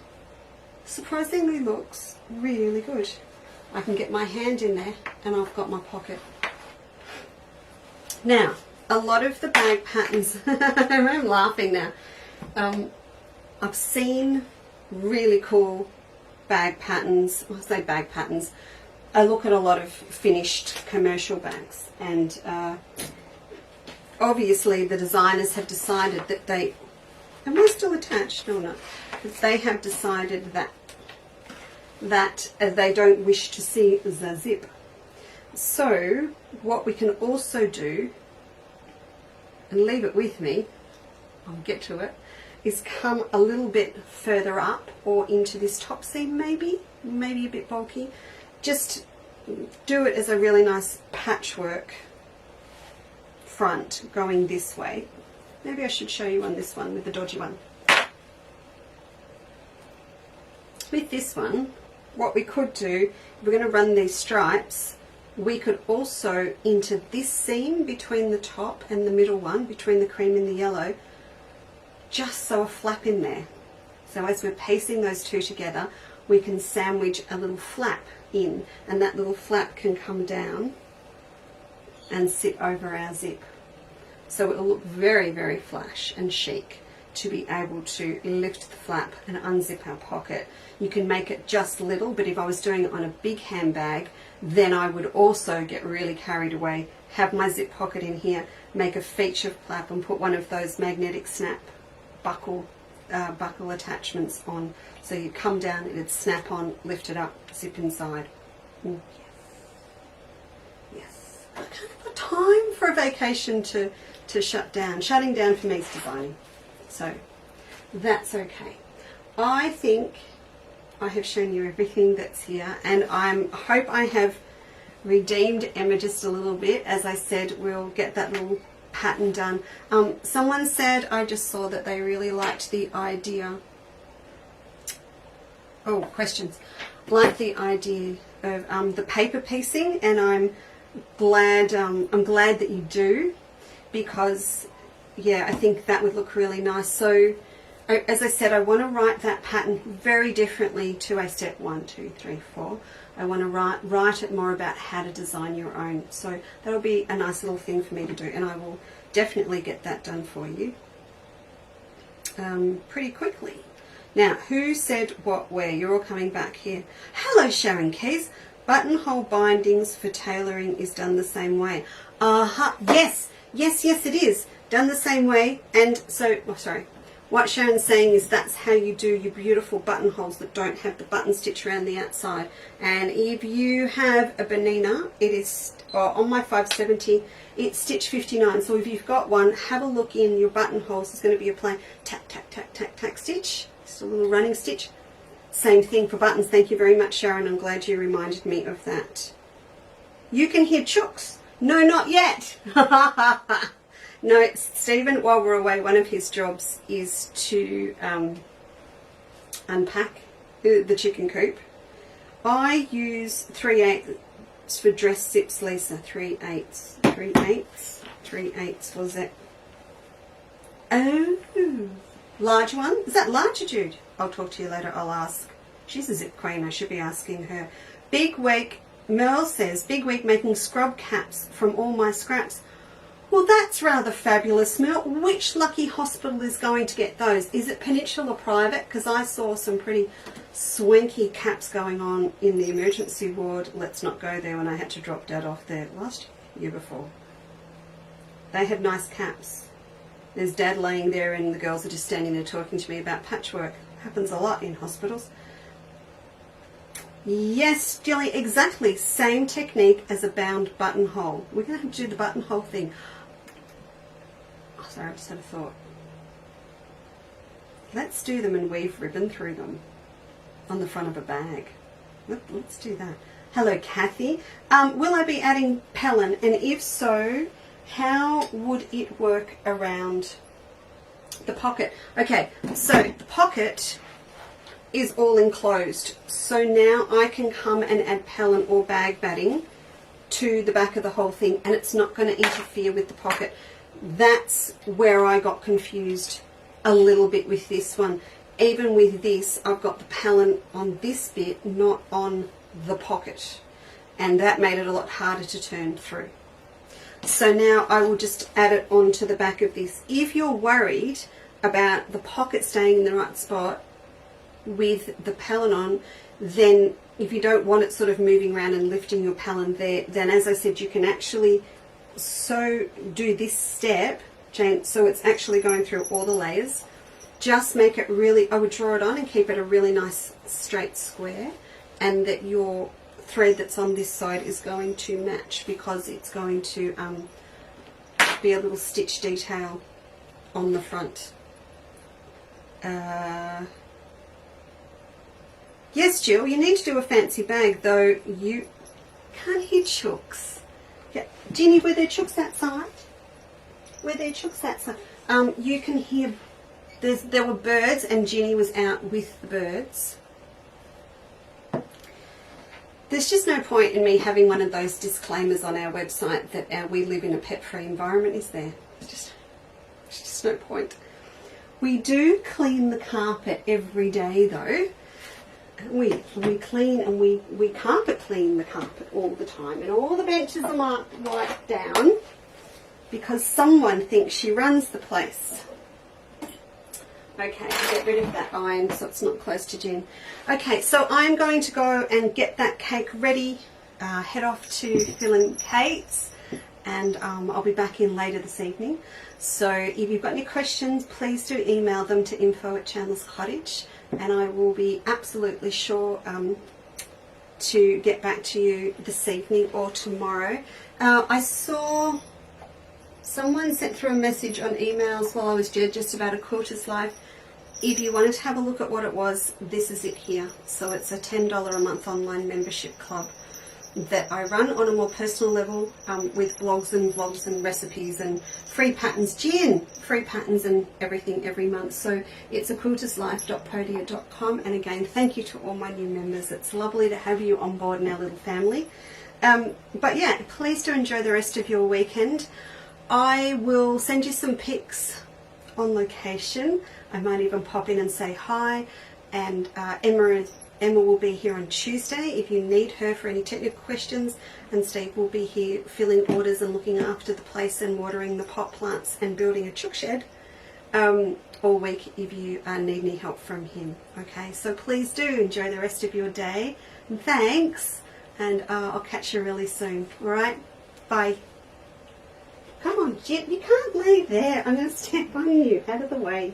surprisingly looks really good. I can get my hand in there and I've got my pocket. Now, a lot of the bag patterns, I'm laughing now, I've seen really cool bag patterns. I say bag patterns, I look at a lot of finished commercial bags, and obviously the designers have decided that they, am I still attached? No, not. They have decided that they don't wish to see the zip. So what we can also do, and leave it with me, I'll get to it, is come a little bit further up or into this top seam, maybe a bit bulky. Just do it as a really nice patchwork front going this way. Maybe I should show you on this one with the dodgy one. With this one, what we could do, if we're going to run these stripes, we could also into this seam between the top and the middle one, between the cream and the yellow, just sew a flap in there. So as we're piecing those two together, we can sandwich a little flap in, and that little flap can come down and sit over our zip. So it will look very, very flash and chic to be able to lift the flap and unzip our pocket. You can make it just little, but if I was doing it on a big handbag, then I would also get really carried away, have my zip pocket in here, make a feature flap and put one of those magnetic snap buckle attachments on. So you come down, it'd snap on, lift it up, zip inside. Yes. Yes. I can't have time for a vacation to shut down. Shutting down for me is designing. So that's okay. I think I have shown you everything that's here, and I hope I have redeemed Emma just a little bit. As I said, we'll get that little pattern done. Someone said, I just saw that they really liked the idea. Oh, questions. Like the idea of the paper piecing, and I'm glad that you do, because yeah, I think that would look really nice. So as I said, I want to write that pattern very differently to a step 1, 2, 3, 4. I want to write it more about how to design your own. So that'll be a nice little thing for me to do, and I will definitely get that done for you pretty quickly. Now, who said what where? You're all coming back here. Hello, Sharon Keys. Buttonhole bindings for tailoring is done the same way. Yes, it is done the same way. And so, what Sharon's saying is that's how you do your beautiful buttonholes that don't have the button stitch around the outside. And if you have a Benina, it is on my 570, it's stitch 59. So if you've got one, have a look in your buttonholes. There's going to be a plain tack, tack, tack, tack, tack stitch. Just a little running stitch. Same thing for buttons. Thank you very much, Sharon. I'm glad you reminded me of that. You can hear chooks. No, not yet. No, Stephen, while we're away, one of his jobs is to unpack the chicken coop. I use 3/8 for dress zips, Leesa. 3/8. 3/8 was it? Oh, large one? Is that larger, Jude? I'll talk to you later. I'll ask. She's a zip queen. I should be asking her. Big week. Merle says, big week making scrub caps from all my scraps. Well, that's rather fabulous, Merle. Which lucky hospital is going to get those? Is it Peninsula Private? Because I saw some pretty swanky caps going on in the emergency ward. Let's not go there when I had to drop Dad off there last year before. They had nice caps. There's Dad laying there and the girls are just standing there talking to me about patchwork. Happens a lot in hospitals. Yes, Jilly, exactly. Same technique as a bound buttonhole. We're going to have to do the buttonhole thing. Sorry, I just had a thought. Let's do them and weave ribbon through them on the front of a bag. Let's do that. Hello, Kathy. Will I be adding Pellin? And if so, how would it work around the pocket? Okay, so the pocket is all enclosed. So now I can come and add Pellin or bag batting to the back of the whole thing, and it's not going to interfere with the pocket. That's where I got confused a little bit with this one. Even with this, I've got the Pellin on this bit, not on the pocket, and that made it a lot harder to turn through. So now I will just add it onto the back of this. If you're worried about the pocket staying in the right spot with the Pellin on, then if you don't want it sort of moving around and lifting your Pellin there, then as I said, you can actually do this step, so it's actually going through all the layers. Just make it really, I would draw it on and keep it a really nice straight square, and that your thread that's on this side is going to match, because it's going to be a little stitch detail on the front. Yes, Jill, you need to do a fancy bag, though you can't hear chooks. Yeah. Ginny, were there chooks outside? Were there chooks outside? You can hear, there were birds, and Ginny was out with the birds. There's just no point in me having one of those disclaimers on our website that we live in a pet-free environment, is there? There's just no point. We do clean the carpet every day, though. We clean, and we carpet clean the carpet all the time, and all the benches are wiped down because someone thinks she runs the place. Okay, get rid of that iron so it's not close to Jen. Okay, so I'm going to go and get that cake ready, head off to Phil and Kate's, and I'll be back in later this evening. So if you've got any questions, please do email them to info@Chandler's Cottage, and I will be absolutely sure to get back to you this evening or tomorrow. I saw someone sent through a message on emails while I was there just about a Quilter's Life. If you wanted to have a look at what it was, this is it here. So it's a $10 a month online membership club that I run on a more personal level, with blogs and vlogs and recipes and free patterns, free patterns and everything every month. So it's a quilterslife.podia.com, and again, thank you to all my new members. It's lovely to have you on board in our little family. But yeah, please do enjoy the rest of your weekend. I will send you some pics on location. I might even pop in and say hi, and Emma will be here on Tuesday if you need her for any technical questions, and Steve will be here filling orders and looking after the place and watering the pot plants and building a chook shed all week if you need any help from him. Okay, so please do enjoy the rest of your day, and thanks, and I'll catch you really soon. Alright, bye. Come on, Jen, you can't lay there. I'm going to step on you. Out of the way.